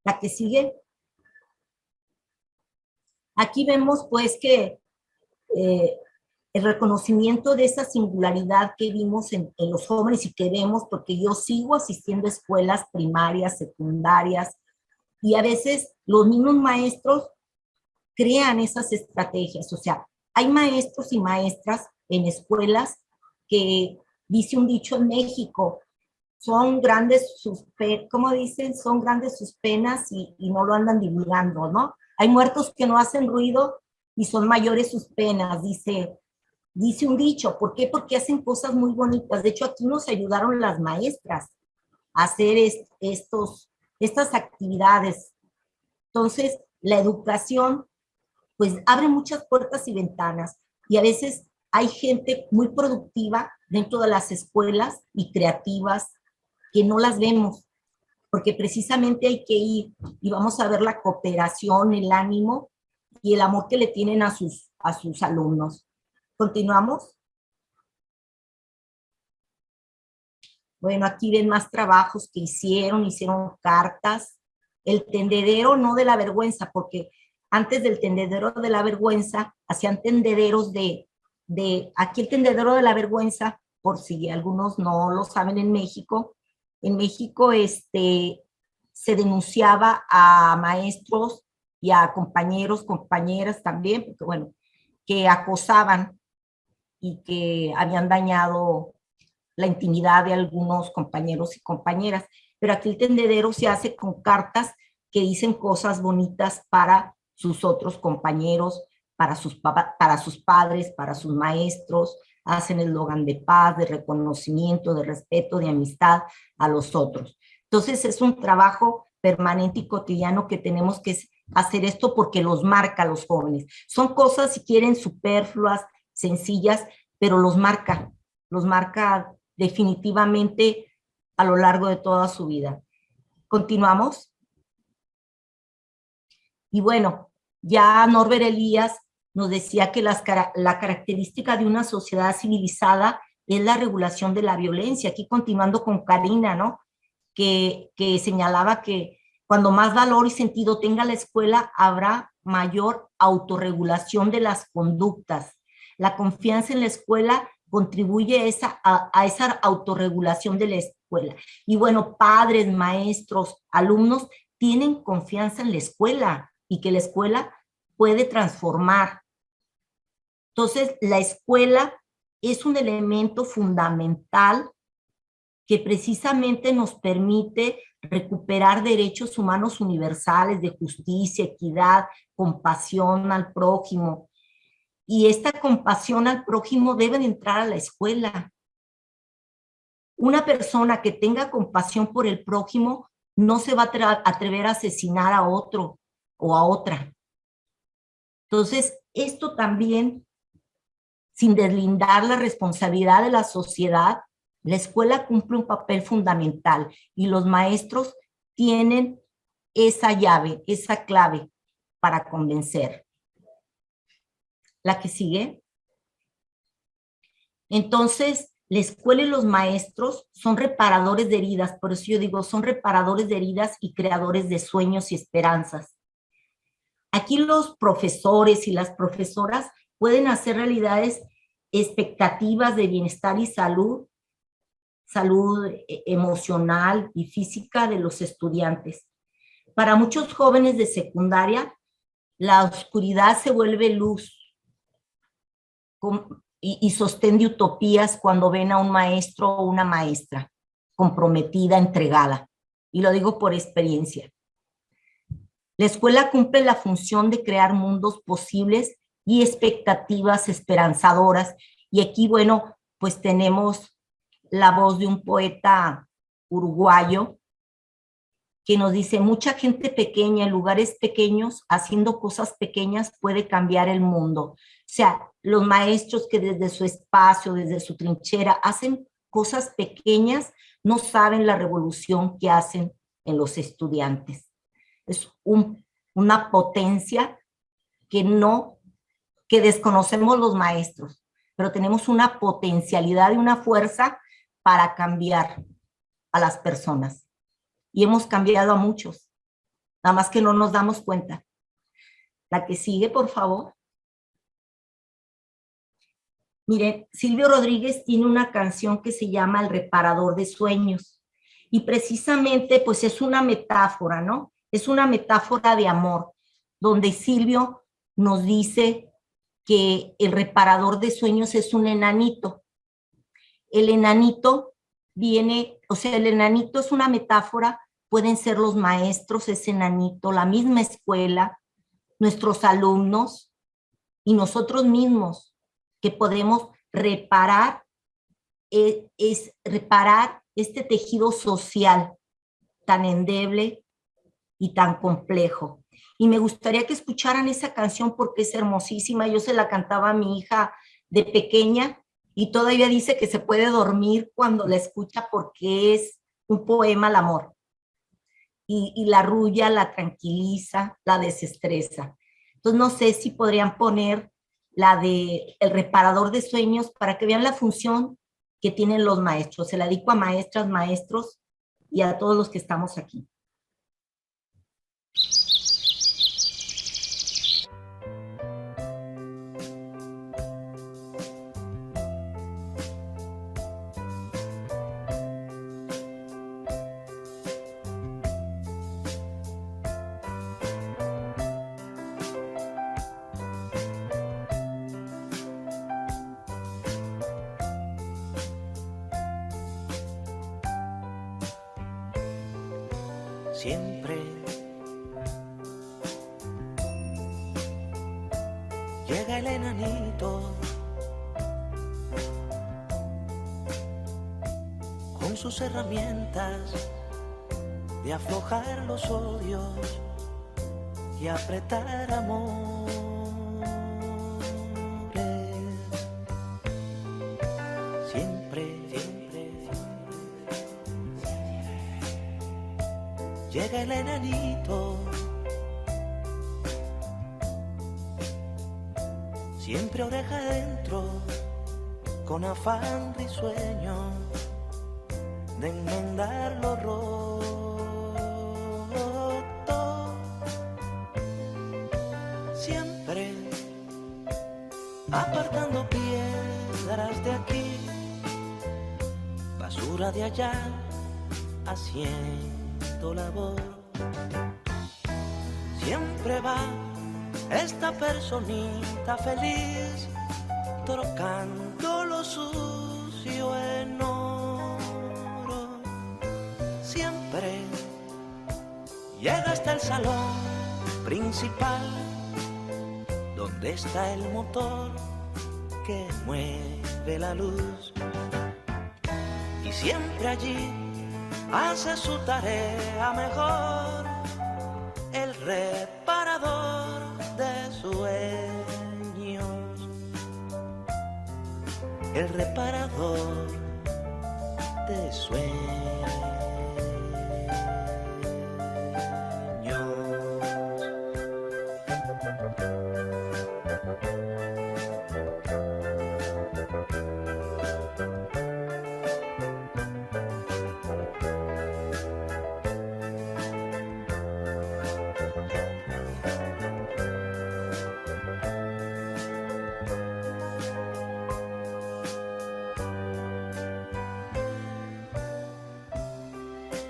La que sigue. Aquí vemos pues que el reconocimiento de esa singularidad que vimos en los jóvenes y que vemos, porque yo sigo asistiendo a escuelas primarias, secundarias, y a veces los mismos maestros crean esas estrategias. O sea, hay maestros y maestras en escuelas que, dice un dicho en México, son grandes sus, ¿cómo dicen? Son grandes sus penas y no lo andan divulgando, ¿no? Hay muertos que no hacen ruido y son mayores sus penas, dice un dicho. ¿Por qué? Porque hacen cosas muy bonitas. De hecho, aquí nos ayudaron las maestras a hacer estas actividades. Entonces, la educación, pues, abre muchas puertas y ventanas. Y a veces hay gente muy productiva dentro de las escuelas y creativas que no las vemos, porque precisamente hay que ir y vamos a ver la cooperación, el ánimo y el amor que le tienen a sus alumnos. ¿Continuamos? Bueno, aquí ven más trabajos que hicieron cartas, el tendedero no de la vergüenza, porque antes del tendedero de la vergüenza, hacían tendederos aquí el tendedero de la vergüenza, por si algunos no lo saben en México se denunciaba a maestros y a compañeros, compañeras también, porque bueno, que acosaban y que habían dañado la intimidad de algunos compañeros y compañeras. Pero aquí el tendedero se hace con cartas que dicen cosas bonitas para sus otros compañeros, para sus padres, para sus maestros, hacen eslogan de paz, de reconocimiento, de respeto, de amistad a los otros. Entonces es un trabajo permanente y cotidiano que tenemos que hacer esto porque los marca a los jóvenes. Son cosas, si quieren, superfluas, sencillas, pero los marca definitivamente a lo largo de toda su vida. ¿Continuamos? Y bueno, ya Norbert Elias nos decía que la característica de una sociedad civilizada es la regulación de la violencia. Aquí continuando con Karina, ¿no? Que señalaba que cuando más valor y sentido tenga la escuela, habrá mayor autorregulación de las conductas. La confianza en la escuela contribuye a esa autorregulación de la escuela. Y bueno, padres, maestros, alumnos tienen confianza en la escuela y que la escuela puede transformar. Entonces, la escuela es un elemento fundamental que precisamente nos permite recuperar derechos humanos universales de justicia, equidad, compasión al prójimo. Y esta compasión al prójimo debe de entrar a la escuela. Una persona que tenga compasión por el prójimo no se va a atrever a asesinar a otro o a otra. Entonces, esto también, sin deslindar la responsabilidad de la sociedad, la escuela cumple un papel fundamental y los maestros tienen esa llave, esa clave para convencer. La que sigue. Entonces, la escuela y los maestros son reparadores de heridas, por eso yo digo, son reparadores de heridas y creadores de sueños y esperanzas. Aquí los profesores y las profesoras pueden hacer realidades expectativas de bienestar y salud emocional y física de los estudiantes. Para muchos jóvenes de secundaria, la oscuridad se vuelve luz y sostén de utopías cuando ven a un maestro o una maestra comprometida, entregada. Y lo digo por experiencia. La escuela cumple la función de crear mundos posibles y expectativas esperanzadoras. Y aquí, bueno, pues tenemos la voz de un poeta uruguayo que nos dice, mucha gente pequeña en lugares pequeños, haciendo cosas pequeñas, puede cambiar el mundo. O sea, los maestros que desde su espacio, desde su trinchera, hacen cosas pequeñas, no saben la revolución que hacen en los estudiantes. Es una potencia que desconocemos los maestros, pero tenemos una potencialidad y una fuerza para cambiar a las personas. Y hemos cambiado a muchos, nada más que no nos damos cuenta. La que sigue, por favor. Miren, Silvio Rodríguez tiene una canción que se llama El reparador de sueños. Y precisamente, pues es una metáfora, ¿no? Es una metáfora de amor, donde Silvio nos dice que el reparador de sueños es un enanito. El enanito viene, o sea, el enanito es una metáfora, pueden ser los maestros, ese enanito, la misma escuela, nuestros alumnos y nosotros mismos, que podemos reparar, reparar este tejido social tan endeble y tan complejo. Y me gustaría que escucharan esa canción porque es hermosísima. Yo se la cantaba a mi hija de pequeña y todavía dice que se puede dormir cuando la escucha porque es un poema al amor. Y la arrulla, la tranquiliza, la desestresa. Entonces no sé si podrían poner la de El reparador de sueños para que vean la función que tienen los maestros. Se la dedico a maestras, maestros y a todos los que estamos aquí. Siempre llega el enanito con sus herramientas de aflojar los odios y apretar amores. Siempre llega el enanito, siempre oreja adentro, con afán risueño de enmendar lo roto. Siempre apartando piedras de aquí, basura de allá, haciendo labor. Siempre va esta personita feliz, trocando lo sucio en oro. Siempre llega hasta el salón principal, donde está el motor que mueve la luz. Y siempre allí hace su tarea mejor, el reparador de sueños, el reparador de sueños.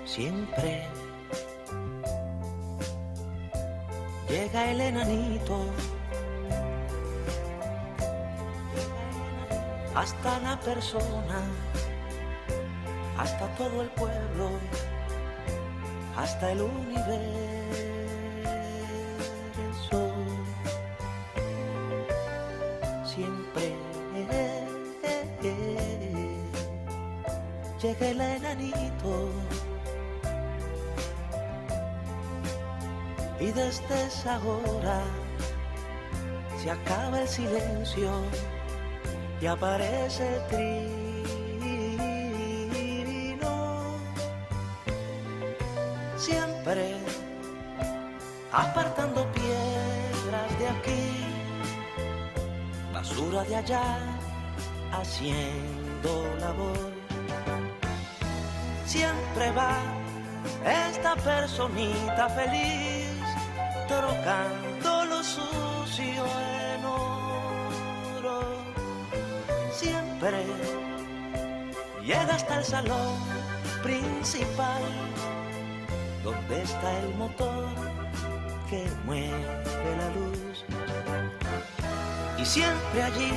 Siempre llega el enanito hasta la persona, hasta todo el pueblo, hasta el universo. Siempre llega el enanito, y desde esa hora se acaba el silencio y aparece el trino. Siempre apartando piedras de aquí, basura de allá, haciendo labor. Siempre va esta personita feliz, trocando lo sucio en oro. Siempre llega hasta el salón principal, donde está el motor que mueve la luz. Y siempre allí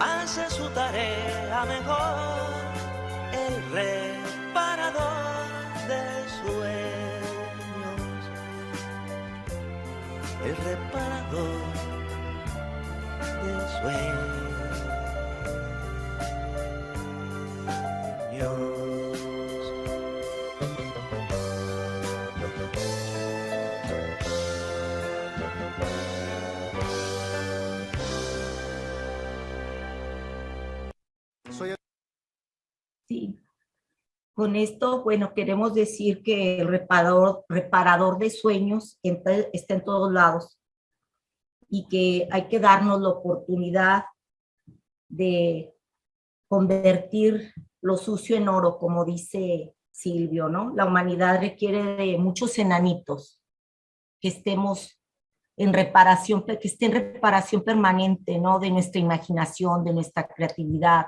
hace su tarea mejor, el reparador de sueños, el reparador de sueños. Sí. Con esto, bueno, queremos decir que el reparador de sueños está en todos lados y que hay que darnos la oportunidad de convertir lo sucio en oro, como dice Silvio, ¿no? La humanidad requiere de muchos enanitos que estemos en reparación, que esté en reparación permanente, ¿no? De nuestra imaginación, de nuestra creatividad,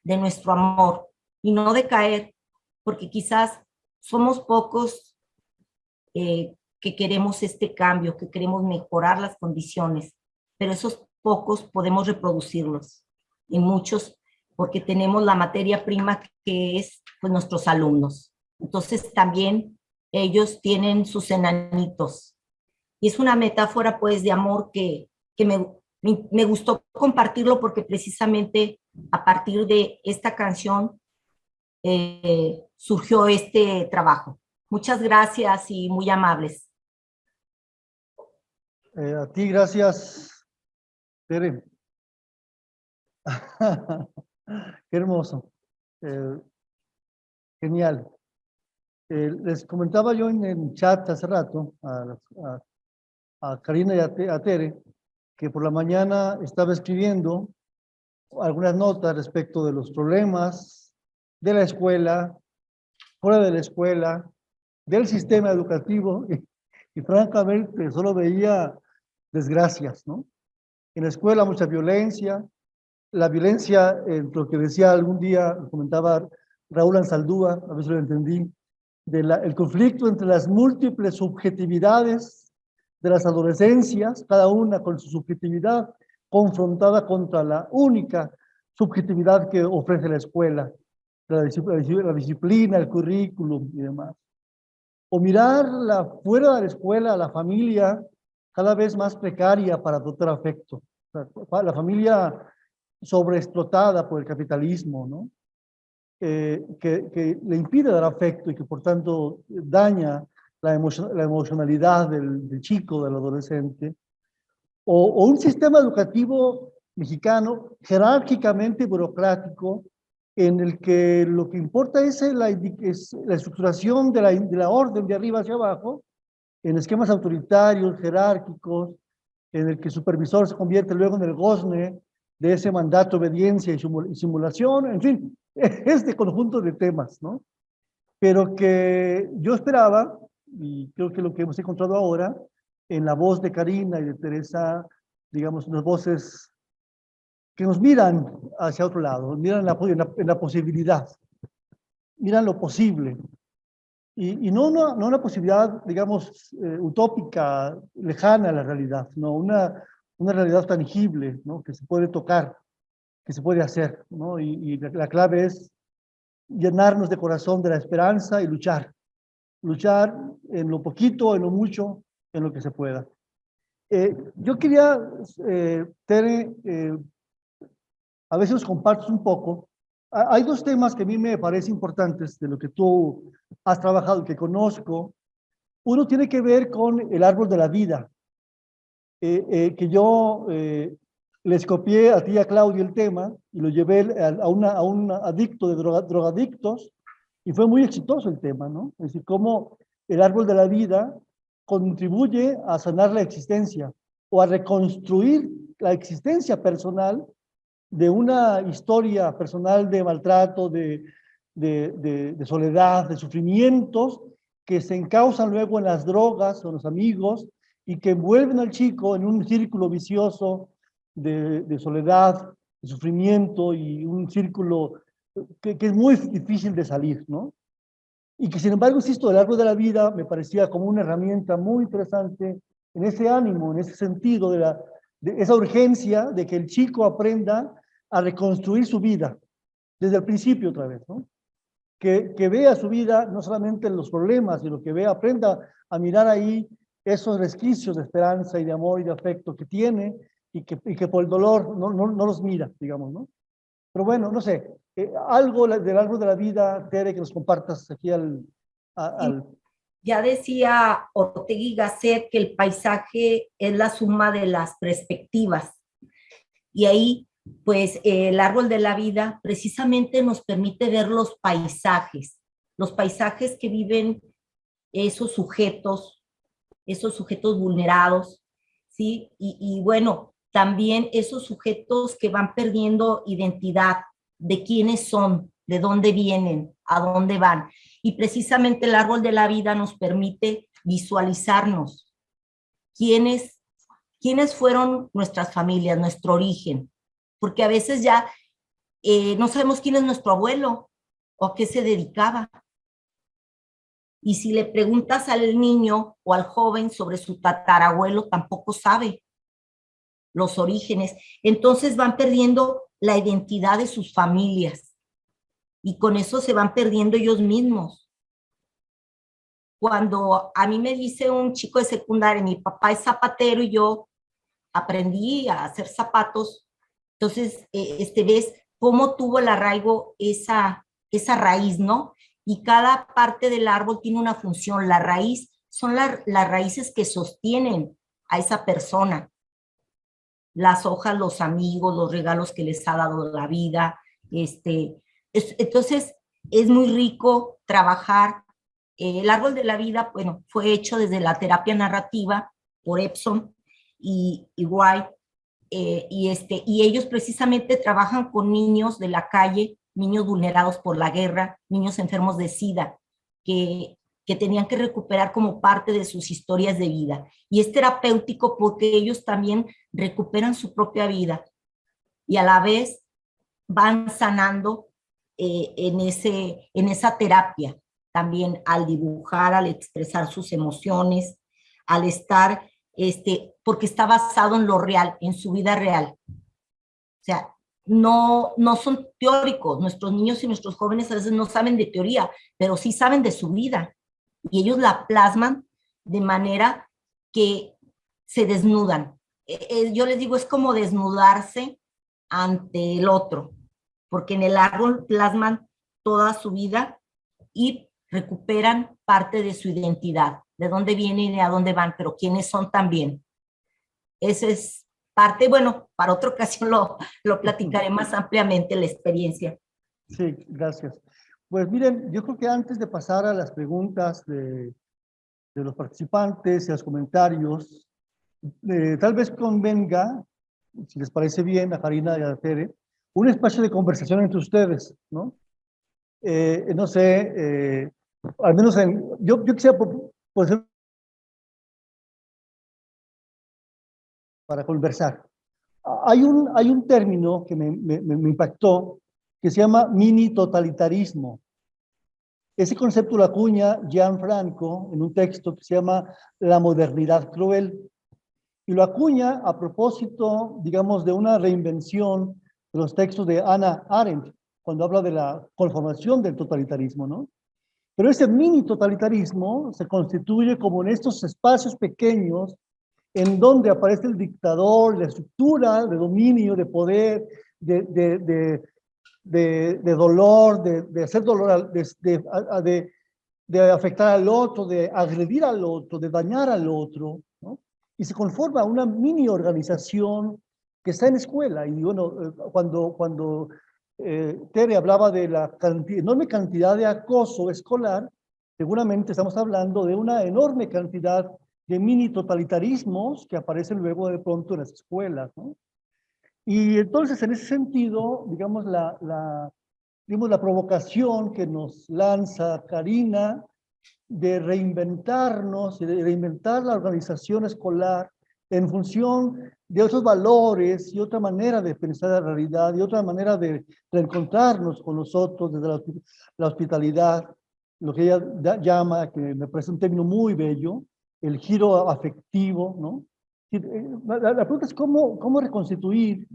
de nuestro amor, y no decaer, porque quizás somos pocos que queremos este cambio, que queremos mejorar las condiciones, pero esos pocos podemos reproducirlos en muchos, porque tenemos la materia prima que es pues, nuestros alumnos. Entonces también ellos tienen sus enanitos. Y es una metáfora pues de amor que me gustó compartirlo porque precisamente a partir de esta canción surgió este trabajo. Muchas gracias y muy amables. A ti, gracias, Tere. Qué hermoso. Genial. Les comentaba yo en el chat hace rato a Karina y a Tere que por la mañana estaba escribiendo algunas notas respecto de los problemas de la escuela, fuera de la escuela, del sistema educativo y francamente solo veía desgracias, ¿no? En la escuela mucha violencia, la violencia, lo que decía algún día, comentaba Raúl Ansaldúa, a veces lo entendí, el conflicto entre las múltiples subjetividades de las adolescencias, cada una con su subjetividad, confrontada contra la única subjetividad que ofrece la escuela, la disciplina, el currículum y demás. O mirar fuera de la escuela, la familia cada vez más precaria para dotar afecto. La familia sobreexplotada por el capitalismo, ¿no? Que le impide dar afecto y que por tanto daña la emocionalidad del chico, del adolescente, o un sistema educativo mexicano jerárquicamente burocrático en el que lo que importa es la estructuración de la orden de arriba hacia abajo, en esquemas autoritarios, jerárquicos, en el que el supervisor se convierte luego en el gozne de ese mandato, obediencia y simulación, en fin, este conjunto de temas, ¿no? Pero que yo esperaba, y creo que lo que hemos encontrado ahora, en la voz de Karina y de Teresa, digamos, unas voces que nos miran hacia otro lado, miran en la posibilidad, miran lo posible, y no una posibilidad, digamos, utópica, lejana a la realidad, no, una realidad tangible, ¿no? Que se puede tocar, que se puede hacer, ¿no? Y la clave es llenarnos de corazón de la esperanza y luchar en lo poquito, en lo mucho, en lo que se pueda. Yo quería, Tere, a veces nos compartes un poco. Hay dos temas que a mí me parecen importantes de lo que tú has trabajado, que conozco. Uno tiene que ver con el árbol de la vida, que yo les copié a ti y a Claudio el tema y lo llevé a un adicto de drogadictos y fue muy exitoso el tema, ¿no? Es decir, cómo el árbol de la vida contribuye a sanar la existencia o a reconstruir la existencia personal de una historia personal de maltrato, de soledad, de sufrimientos que se encausan luego en las drogas o los amigos y que envuelven al chico en un círculo vicioso de soledad, de sufrimiento y un círculo que es muy difícil de salir, ¿no? Y que sin embargo, insisto, a lo largo de la vida me parecía como una herramienta muy interesante en ese ánimo, en ese sentido de esa urgencia de que el chico aprenda a reconstruir su vida desde el principio otra vez, ¿no? Que vea su vida no solamente en los problemas, sino que aprenda a mirar ahí esos resquicios de esperanza y de amor y de afecto que tiene y que por el dolor no los mira, digamos, ¿no? Pero bueno, no sé, algo del árbol de la vida, Tere, que nos compartas aquí al... Ya decía Ortega y Gasset que el paisaje es la suma de las perspectivas. Y ahí, pues, el árbol de la vida precisamente nos permite ver los paisajes que viven esos sujetos vulnerados, ¿sí? Y bueno, también esos sujetos que van perdiendo identidad de quiénes son, de dónde vienen, a dónde van. Y precisamente el árbol de la vida nos permite visualizarnos quiénes fueron nuestras familias, nuestro origen, porque a veces ya no sabemos quién es nuestro abuelo o a qué se dedicaba. Y si le preguntas al niño o al joven sobre su tatarabuelo, tampoco sabe los orígenes. Entonces van perdiendo la identidad de sus familias y con eso se van perdiendo ellos mismos. cuando a mí me dice un chico de secundaria, mi papá es zapatero y yo aprendí a hacer zapatos, entonces ves cómo tuvo el arraigo esa raíz, ¿no? Y cada parte del árbol tiene una función. La raíz son las raíces que sostienen a esa persona. Las hojas, los amigos, los regalos que les ha dado la vida. Entonces, es muy rico trabajar. El árbol de la vida, bueno, fue hecho desde la terapia narrativa por Epsom y White, y ellos precisamente trabajan con niños de la calle, niños vulnerados por la guerra, niños enfermos de SIDA, que tenían que recuperar como parte de sus historias de vida. Y es terapéutico porque ellos también recuperan su propia vida y a la vez van sanando en esa terapia, también al dibujar, al expresar sus emociones, al estar, porque está basado en lo real, en su vida real. O sea, no son teóricos. Nuestros niños y nuestros jóvenes a veces no saben de teoría, pero sí saben de su vida. Y ellos la plasman de manera que se desnudan. Yo les digo, es como desnudarse ante el otro, porque en el árbol plasman toda su vida y recuperan parte de su identidad, de dónde vienen y a dónde van, pero quiénes son también. Esa es parte, bueno, para otra ocasión lo platicaré más ampliamente la experiencia. Sí, gracias. Pues miren, yo creo que antes de pasar a las preguntas de los participantes y a los comentarios, tal vez convenga, si les parece bien, a Karina y a Tere, un espacio de conversación entre ustedes, ¿no? No sé, al menos yo quisiera pues, para conversar. Hay un término que me impactó que se llama mini totalitarismo. Ese concepto lo acuña Gianfranco en un texto que se llama La modernidad cruel. Y lo acuña a propósito, digamos, de una reinvención de los textos de Hannah Arendt, cuando habla de la conformación del totalitarismo, ¿no? Pero ese mini totalitarismo se constituye como en estos espacios pequeños en donde aparece el dictador, la estructura de dominio, de poder, de dolor, de hacer dolor, de afectar al otro, de agredir al otro, de dañar al otro, ¿no? Y se conforma una mini organización que está en escuela. Y bueno, cuando Tere hablaba de la enorme cantidad de acoso escolar, seguramente estamos hablando de una enorme cantidad de mini totalitarismos que aparecen luego de pronto en las escuelas, ¿no? Y entonces, en ese sentido, digamos, la provocación que nos lanza Karina de reinventarnos, de reinventar la organización escolar en función de otros valores y otra manera de pensar la realidad y otra manera de reencontrarnos con nosotros desde la hospitalidad, lo que ella llama, que me parece un término muy bello, el giro afectivo, ¿no? La pregunta es cómo reconstituir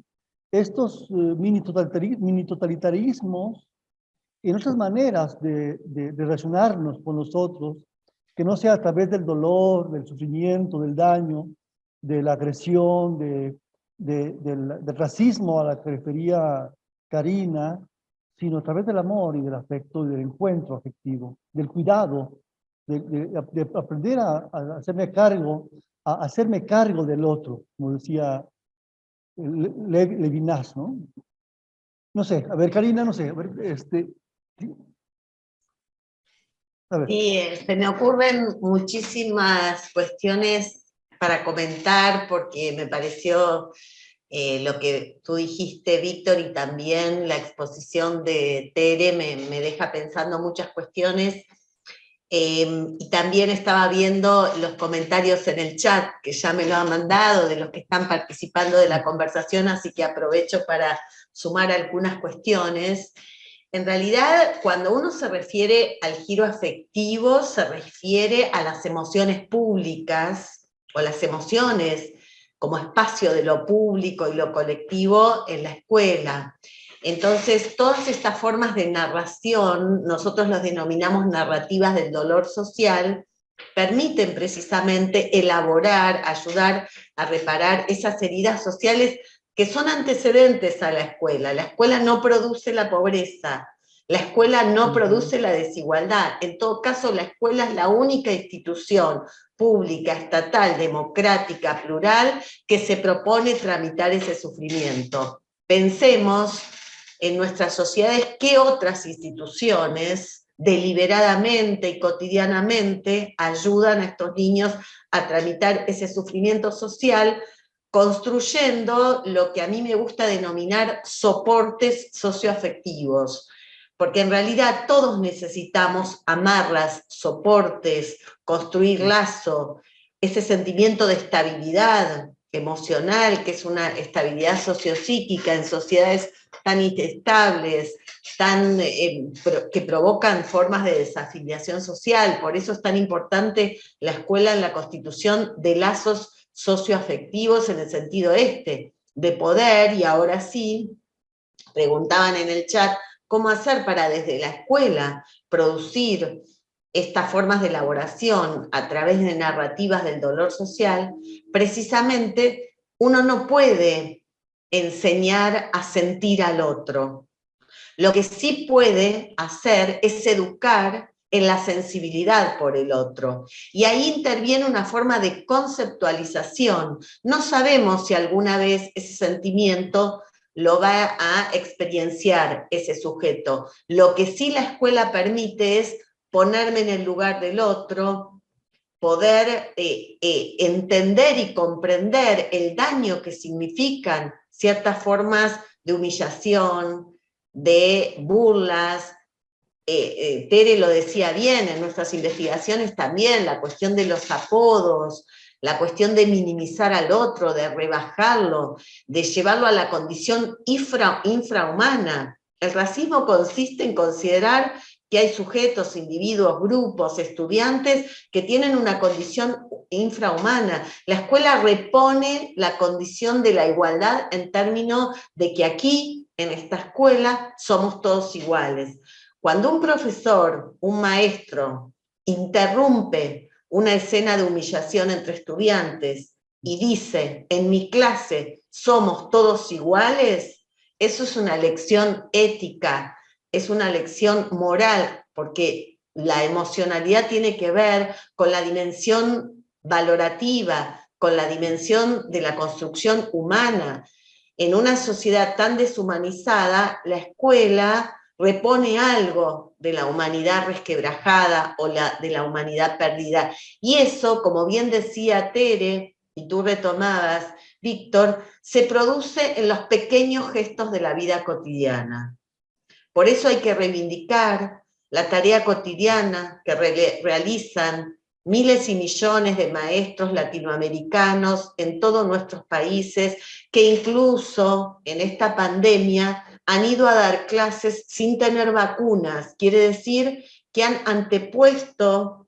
estos mini totalitarismos en otras maneras de relacionarnos con nosotros, que no sea a través del dolor, del sufrimiento, del daño, de la agresión, del racismo a la que refería Karina, sino a través del amor y del afecto y del encuentro afectivo, del cuidado, de aprender a hacerme cargo del otro, como decía Levinas, ¿no? No sé, a ver, Karina, no sé, a ver, a ver. Sí, se me ocurren muchísimas cuestiones para comentar porque me pareció lo que tú dijiste, Víctor, y también la exposición de Tere me deja pensando muchas cuestiones. Y también estaba viendo los comentarios en el chat, que ya me lo han mandado, de los que están participando de la conversación, así que aprovecho para sumar algunas cuestiones. En realidad, cuando uno se refiere al giro afectivo, se refiere a las emociones públicas, o las emociones como espacio de lo público y lo colectivo en la escuela. Entonces, todas estas formas de narración, nosotros los denominamos narrativas del dolor social, permiten precisamente elaborar, ayudar a reparar esas heridas sociales que son antecedentes a la escuela. La escuela no produce la pobreza, la escuela no produce la desigualdad. En todo caso, la escuela es la única institución pública, estatal, democrática, plural, que se propone tramitar ese sufrimiento. Pensemos en nuestras sociedades qué otras instituciones deliberadamente y cotidianamente ayudan a estos niños a tramitar ese sufrimiento social, construyendo lo que a mí me gusta denominar soportes socioafectivos, porque en realidad todos necesitamos amarras, soportes, construir lazo, ese sentimiento de estabilidad emocional, que es una estabilidad sociopsíquica en sociedades tan inestables, que provocan formas de desafiliación social. Por eso es tan importante la escuela en la constitución de lazos socioafectivos en el sentido de poder, y ahora sí, preguntaban en el chat, ¿cómo hacer para desde la escuela producir estas formas de elaboración a través de narrativas del dolor social? Precisamente uno no puede enseñar a sentir al otro. Lo que sí puede hacer es educar en la sensibilidad por el otro. Y ahí interviene una forma de conceptualización. No sabemos si alguna vez ese sentimiento lo va a experienciar ese sujeto. Lo que sí la escuela permite es ponerme en el lugar del otro, poder entender y comprender el daño que significan ciertas formas de humillación, de burlas. Tere lo decía bien, en nuestras investigaciones también, la cuestión de los apodos, la cuestión de minimizar al otro, de rebajarlo, de llevarlo a la condición infrahumana. El racismo consiste en considerar que hay sujetos, individuos, grupos, estudiantes que tienen una condición infrahumana. La escuela repone la condición de la igualdad en términos de que aquí, en esta escuela, somos todos iguales. Cuando un profesor, un maestro, interrumpe una escena de humillación entre estudiantes y dice, en mi clase somos todos iguales, eso es una lección ética, es una lección moral, porque la emocionalidad tiene que ver con la dimensión valorativa, con la dimensión de la construcción humana. En una sociedad tan deshumanizada, la escuela repone algo de la humanidad resquebrajada o de la humanidad perdida. Y eso, como bien decía Tere, y tú retomabas, Víctor, se produce en los pequeños gestos de la vida cotidiana. Por eso hay que reivindicar la tarea cotidiana que realizan miles y millones de maestros latinoamericanos en todos nuestros países, que incluso en esta pandemia han ido a dar clases sin tener vacunas. Quiere decir que han antepuesto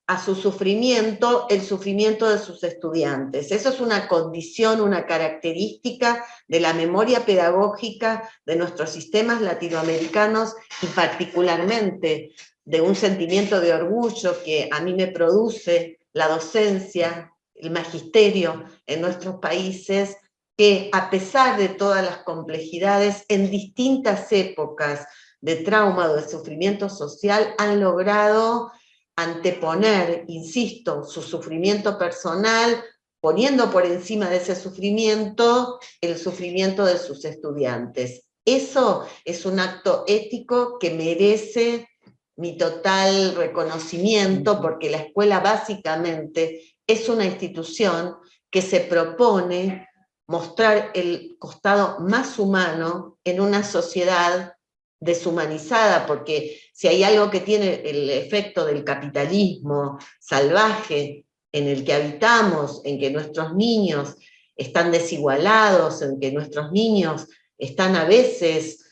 a su sufrimiento el sufrimiento de sus estudiantes. Eso es una condición, una característica de la memoria pedagógica de nuestros sistemas latinoamericanos y particularmente de un sentimiento de orgullo que a mí me produce la docencia, el magisterio en nuestros países, que a pesar de todas las complejidades, en distintas épocas de trauma o de sufrimiento social, han logrado anteponer, insisto, su sufrimiento personal, poniendo por encima de ese sufrimiento el sufrimiento de sus estudiantes. Eso es un acto ético que merece mi total reconocimiento, porque la escuela básicamente es una institución que se propone mostrar el costado más humano en una sociedad deshumanizada, porque si hay algo que tiene el efecto del capitalismo salvaje en el que habitamos, en que nuestros niños están desigualados, en que nuestros niños están a veces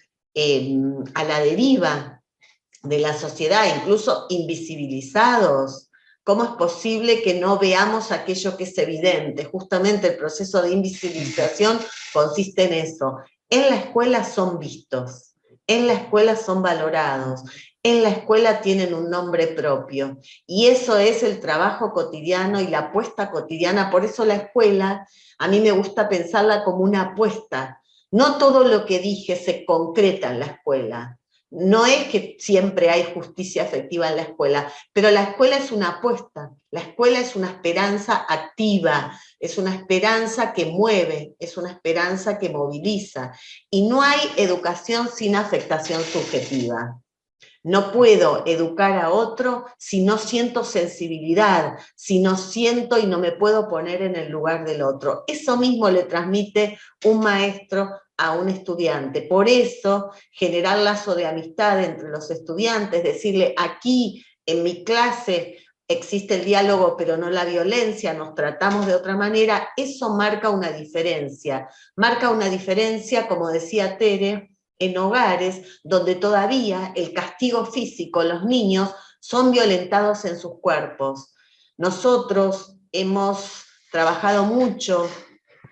a la deriva de la sociedad, incluso invisibilizados, ¿cómo es posible que no veamos aquello que es evidente? Justamente el proceso de invisibilización consiste en eso. En la escuela son vistos, en la escuela son valorados, en la escuela tienen un nombre propio. Y eso es el trabajo cotidiano y la apuesta cotidiana. Por eso la escuela, a mí me gusta pensarla como una apuesta. No todo lo que dije se concreta en la escuela. No es que siempre hay justicia efectiva en la escuela, pero la escuela es una apuesta, la escuela es una esperanza activa, es una esperanza que mueve, es una esperanza que moviliza. Y no hay educación sin afectación subjetiva. No puedo educar a otro si no siento sensibilidad, si no siento y no me puedo poner en el lugar del otro. Eso mismo le transmite un maestro a un estudiante. Por eso, generar lazo de amistad entre los estudiantes, decirle aquí en mi clase existe el diálogo pero no la violencia, nos tratamos de otra manera, eso marca una diferencia. Marca una diferencia, como decía Tere, en hogares donde todavía el castigo físico, los niños son violentados en sus cuerpos. Nosotros hemos trabajado mucho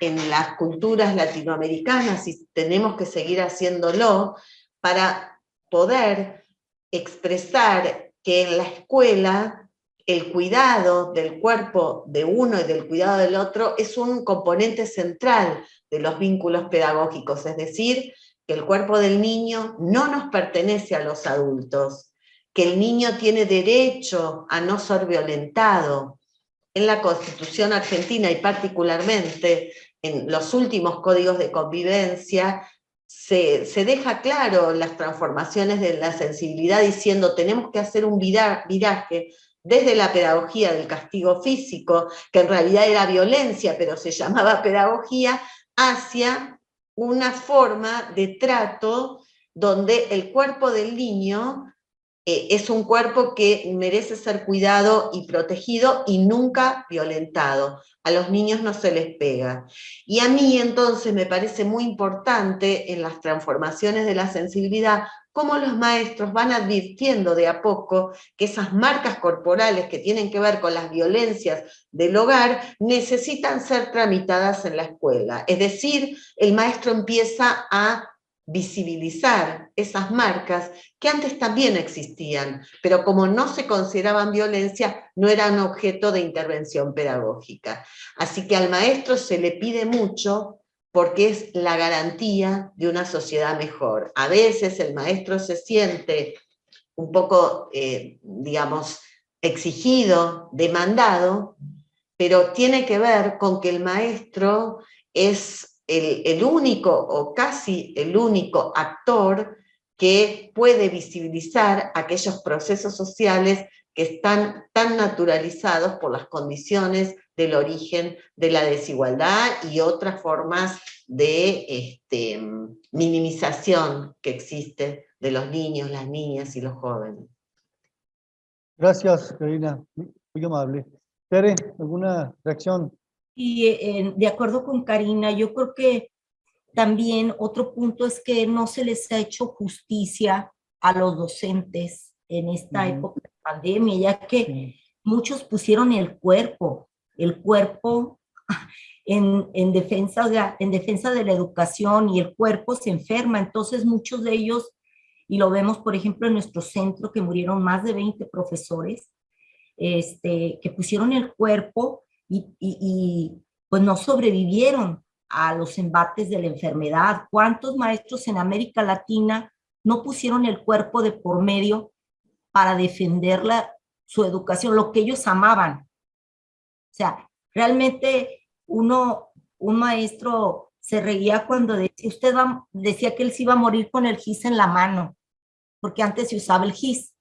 en las culturas latinoamericanas y tenemos que seguir haciéndolo para poder expresar que en la escuela el cuidado del cuerpo de uno y del cuidado del otro es un componente central de los vínculos pedagógicos, es decir, que el cuerpo del niño no nos pertenece a los adultos, que el niño tiene derecho a no ser violentado. En la Constitución argentina y particularmente en los últimos códigos de convivencia se deja claro las transformaciones de la sensibilidad diciendo tenemos que hacer un viraje desde la pedagogía del castigo físico, que en realidad era violencia, pero se llamaba pedagogía, hacia una forma de trato donde el cuerpo del niño es un cuerpo que merece ser cuidado y protegido y nunca violentado. A los niños no se les pega. Y a mí entonces me parece muy importante en las transformaciones de la sensibilidad cómo los maestros van advirtiendo de a poco que esas marcas corporales que tienen que ver con las violencias del hogar necesitan ser tramitadas en la escuela. Es decir, el maestro empieza a visibilizar esas marcas que antes también existían, pero como no se consideraban violencia, no eran objeto de intervención pedagógica. Así que al maestro se le pide mucho porque es la garantía de una sociedad mejor. A veces el maestro se siente un poco, digamos, exigido, demandado, pero tiene que ver con que el maestro es el único o casi el único actor que puede visibilizar aquellos procesos sociales que están tan naturalizados por las condiciones del origen de la desigualdad y otras formas de minimización que existe de los niños, las niñas y los jóvenes. Gracias, Karina. Muy amable. Tere, ¿alguna reacción? Y de acuerdo con Karina, yo creo que también otro punto es que no se les ha hecho justicia a los docentes en esta época de pandemia, ya que muchos pusieron el cuerpo en defensa, en defensa de la educación, y el cuerpo se enferma. Entonces muchos de ellos, y lo vemos por ejemplo en nuestro centro, que murieron más de 20 profesores, que pusieron el cuerpo y pues no sobrevivieron a los embates de la enfermedad. ¿Cuántos maestros en América Latina no pusieron el cuerpo de por medio para defender su educación, lo que ellos amaban? O sea, realmente un maestro se reía cuando decía que él se iba a morir con el gis en la mano, porque antes se usaba el gis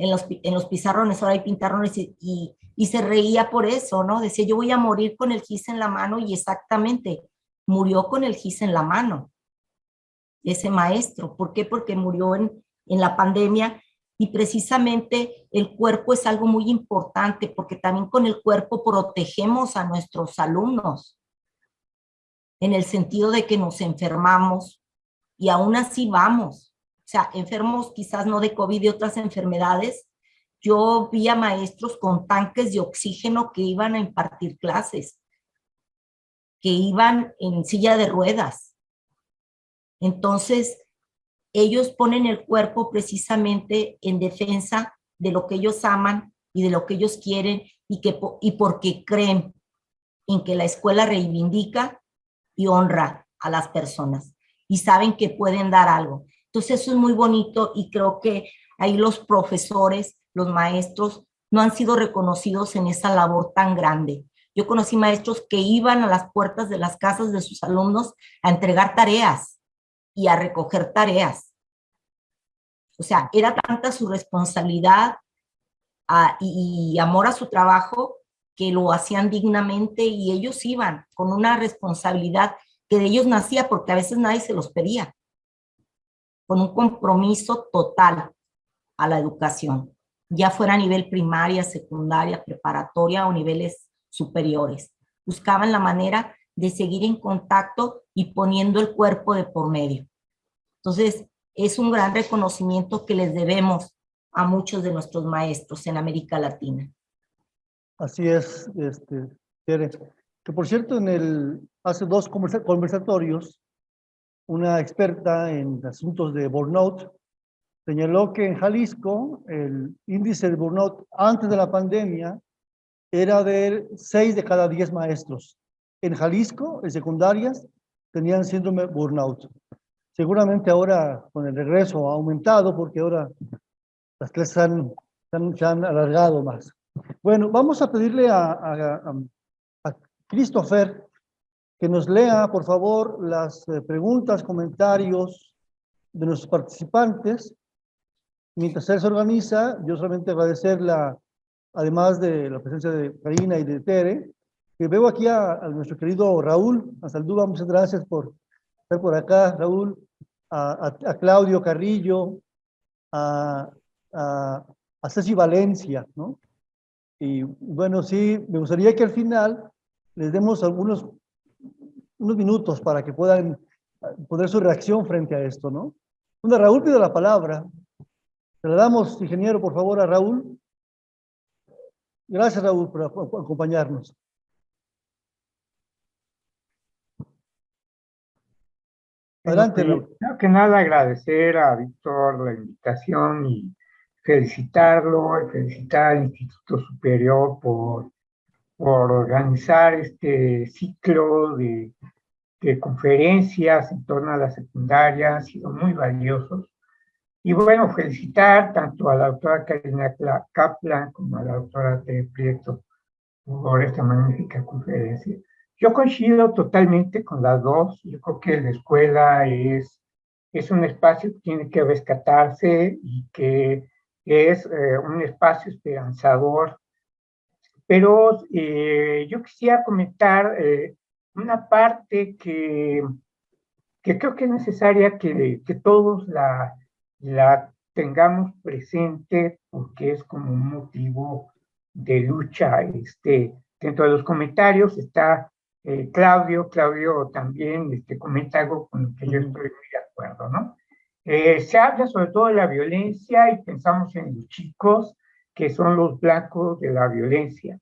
en los pizarrones, ahora hay pintarrones, y se reía por eso, ¿no? Decía, yo voy a morir con el gis en la mano, y exactamente, murió con el gis en la mano, ese maestro. ¿Por qué? Porque murió en la pandemia, y precisamente el cuerpo es algo muy importante, porque también con el cuerpo protegemos a nuestros alumnos, en el sentido de que nos enfermamos, y aún así vamos. O sea, enfermos quizás no de COVID, de otras enfermedades. Yo vi a maestros con tanques de oxígeno que iban a impartir clases, que iban en silla de ruedas. Entonces, ellos ponen el cuerpo precisamente en defensa de lo que ellos aman y de lo que ellos quieren y porque creen en que la escuela reivindica y honra a las personas y saben que pueden dar algo. Entonces eso es muy bonito y creo que ahí los profesores, los maestros, no han sido reconocidos en esa labor tan grande. Yo conocí maestros que iban a las puertas de las casas de sus alumnos a entregar tareas y a recoger tareas. O sea, era tanta su responsabilidad y amor a su trabajo que lo hacían dignamente y ellos iban con una responsabilidad que de ellos nacía porque a veces nadie se los pedía, con un compromiso total a la educación, ya fuera a nivel primaria, secundaria, preparatoria o niveles superiores. Buscaban la manera de seguir en contacto y poniendo el cuerpo de por medio. Entonces, es un gran reconocimiento que les debemos a muchos de nuestros maestros en América Latina. Así es, Tere. Que por cierto, hace dos conversatorios, una experta en asuntos de burnout señaló que en Jalisco el índice de burnout antes de la pandemia era de 6 de cada 10 maestros. En Jalisco, en secundarias, tenían síndrome burnout. Seguramente ahora con el regreso ha aumentado porque ahora las clases se han alargado más. Bueno, vamos a pedirle a Christopher que nos lea, por favor, las preguntas, comentarios de nuestros participantes. Mientras él se organiza, yo solamente agradecer además de la presencia de Karina y de Tere, que veo aquí a nuestro querido Raúl Azaldúa, muchas gracias por estar por acá, Raúl, a Claudio Carrillo, a Ceci Valencia, ¿no? Y bueno, sí, me gustaría que al final les demos unos minutos para que puedan poner su reacción frente a esto, ¿no? Raúl pide la palabra. Se la damos, ingeniero, por favor, a Raúl. Gracias, Raúl, por acompañarnos. Adelante, Raúl. Primero que nada, agradecer a Víctor la invitación y felicitarlo, y felicitar al Instituto Superior por organizar este ciclo de conferencias en torno a la secundaria, han sido muy valiosos. Y bueno, felicitar tanto a la doctora Karina Kaplan como a la doctora Tere Prieto por esta magnífica conferencia. Yo coincido totalmente con las dos. Yo creo que la escuela es un espacio que tiene que rescatarse y que es un espacio esperanzador. Pero yo quisiera comentar una parte que creo que es necesaria que todos la tengamos presente porque es como un motivo de lucha. Dentro de los comentarios está Claudio también comenta algo con lo que yo estoy muy de acuerdo, ¿no? Se habla sobre todo de la violencia y pensamos en los chicos que son los blancos de la violencia,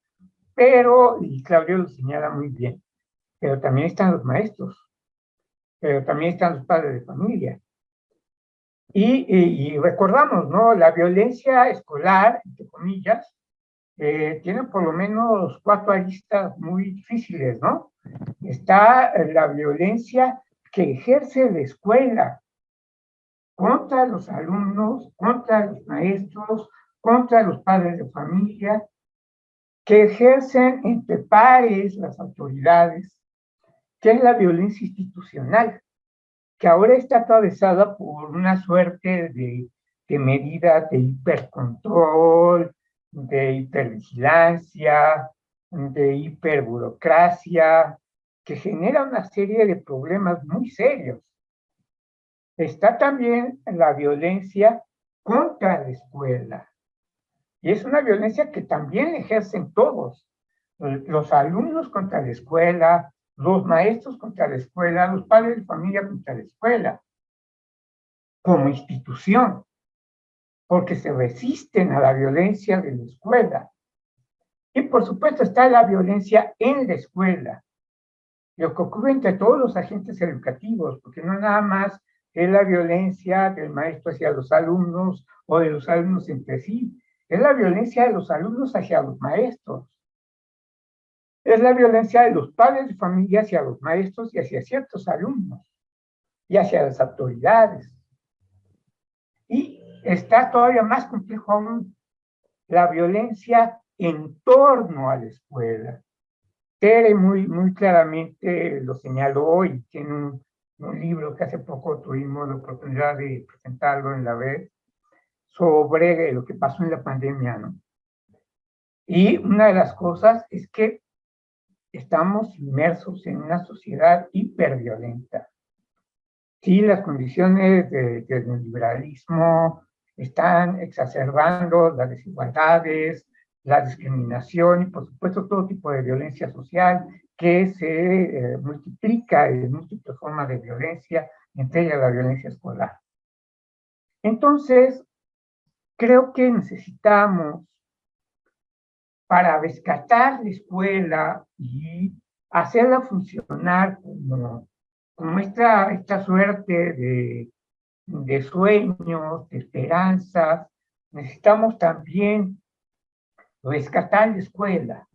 y Claudio lo señala muy bien, pero también están los maestros, pero también están los padres de familia. Y recordamos, ¿no? La violencia escolar, entre comillas, tiene por lo menos 4 aristas muy difíciles, ¿no? Está la violencia que ejerce la escuela contra los alumnos, contra los maestros, contra los padres de familia, que ejercen entre pares las autoridades, que es la violencia institucional, que ahora está atravesada por una suerte de medidas de hipercontrol, de hipervigilancia, de hiperburocracia, que genera una serie de problemas muy serios. Está también la violencia contra la escuela, y es una violencia que también ejercen todos, los alumnos contra la escuela, los maestros contra la escuela, los padres de familia contra la escuela, como institución, porque se resisten a la violencia de la escuela. Y por supuesto está la violencia en la escuela, lo que ocurre entre todos los agentes educativos, porque no nada más es la violencia del maestro hacia los alumnos o de los alumnos entre sí. Es la violencia de los alumnos hacia los maestros. Es la violencia de los padres de familia hacia los maestros y hacia ciertos alumnos y hacia las autoridades. Y está todavía más complejo aún la violencia en torno a la escuela. Tere muy claramente lo señaló hoy, tiene un libro que hace poco tuvimos la oportunidad de presentarlo en la red sobre lo que pasó en la pandemia, ¿no? Y una de las cosas es que estamos inmersos en una sociedad hiperviolenta. Sí, las condiciones del neoliberalismo están exacerbando las desigualdades, la discriminación y, por supuesto, todo tipo de violencia social que se multiplica en múltiples formas de violencia, entre ellas la violencia escolar. Entonces, creo que necesitamos, para rescatar la escuela y hacerla funcionar como esta suerte de sueños, de esperanzas, necesitamos también rescatar la escuela.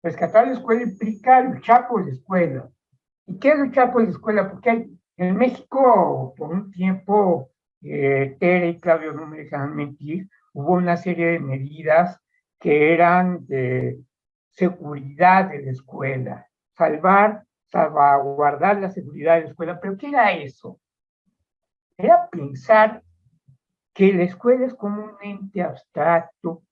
Rescatar la escuela implica luchar por la escuela. ¿Y qué es luchar por la escuela? Porque en México, por un tiempo, Tere y Claudio no me dejan mentir, hubo una serie de medidas que eran de seguridad de la escuela, salvaguardar la seguridad de la escuela. ¿Pero qué era eso? Era pensar que la escuela es como un ente abstracto,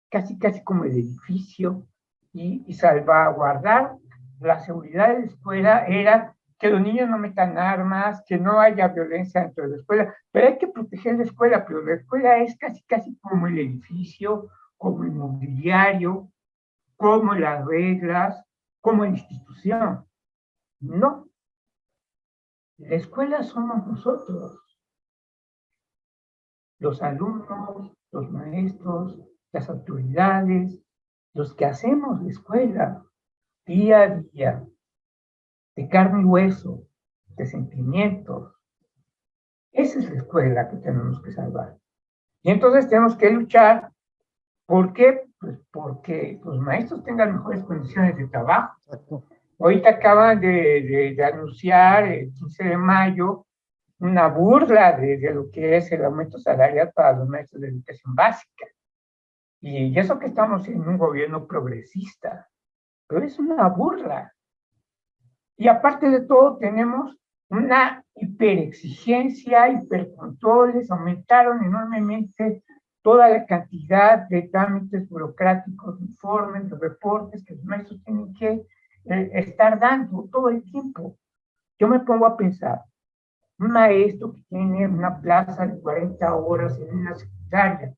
casi como el edificio, y salvaguardar la seguridad de la escuela era que los niños no metan armas, que no haya violencia dentro de la escuela, pero hay que proteger la escuela, pero la escuela es casi como el edificio, como el mobiliario, como las reglas, como la institución. No, la escuela somos nosotros, los alumnos, los maestros, las autoridades, los que hacemos la escuela día a día, de carne y hueso, de sentimientos. Esa es la escuela que tenemos que salvar. Y entonces tenemos que luchar. ¿Por qué? Pues porque los maestros tengan mejores condiciones de trabajo. Exacto. Ahorita acaban de anunciar el 15 de mayo una burla de lo que es el aumento salarial para los maestros de educación básica. Y eso que estamos en un gobierno progresista, pero es una burla. Y aparte de todo, tenemos una hiperexigencia, hipercontroles, aumentaron enormemente toda la cantidad de trámites burocráticos, informes, reportes que los maestros tienen que estar dando todo el tiempo. Yo me pongo a pensar, un maestro que tiene una plaza de 40 horas en una secundaria,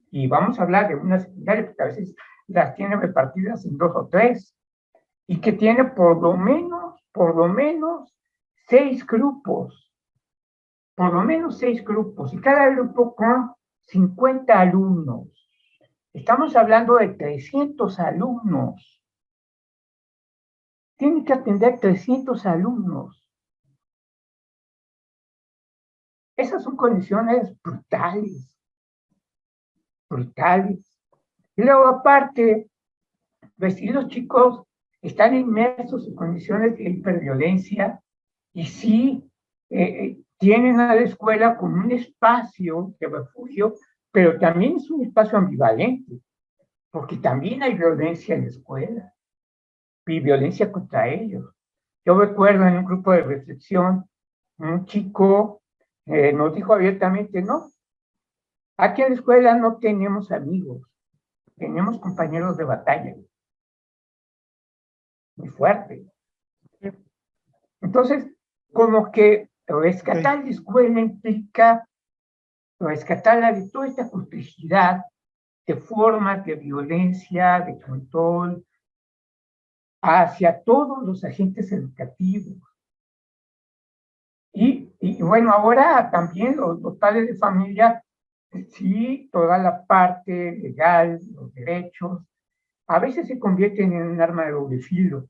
y vamos a hablar de una secundaria porque a veces las tiene repartidas en 2 o 3, y que tiene por lo menos 6 grupos, y cada grupo con 50 alumnos. Estamos hablando de 300 alumnos. Tienen que atender 300 alumnos. Esas son condiciones brutales. Y luego, aparte, pues, los chicos están inmersos en condiciones de hiperviolencia y sí tienen a la escuela como un espacio de refugio, pero también es un espacio ambivalente, porque también hay violencia en la escuela y violencia contra ellos. Yo recuerdo en un grupo de reflexión, un chico nos dijo abiertamente, no, aquí en la escuela no tenemos amigos, tenemos compañeros de batalla. Muy fuerte. Entonces, como que rescatar la escuela implica rescatarla de toda esta complejidad de formas de violencia, de control, hacia todos los agentes educativos. Y bueno, ahora también los padres de familia, sí, toda la parte legal, los derechos, a veces se convierten en un arma de doble filo.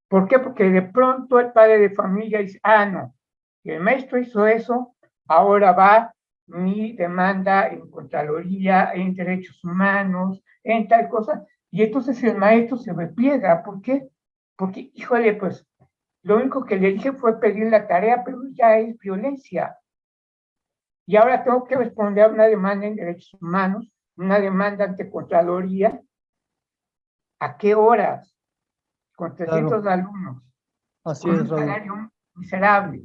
¿Por qué? Porque de pronto el padre de familia dice, no, Y el maestro hizo eso, ahora va mi demanda en Contraloría, en Derechos Humanos, en tal cosa, y entonces el maestro se repliega. ¿Por qué? Porque, híjole, pues, lo único que le dije fue pedir la tarea, pero ya es violencia. Y ahora tengo que responder a una demanda en Derechos Humanos, una demanda ante Contraloría. ¿A qué horas? Con 300 Claro, alumnos, así con es, un Raúl. salario miserable.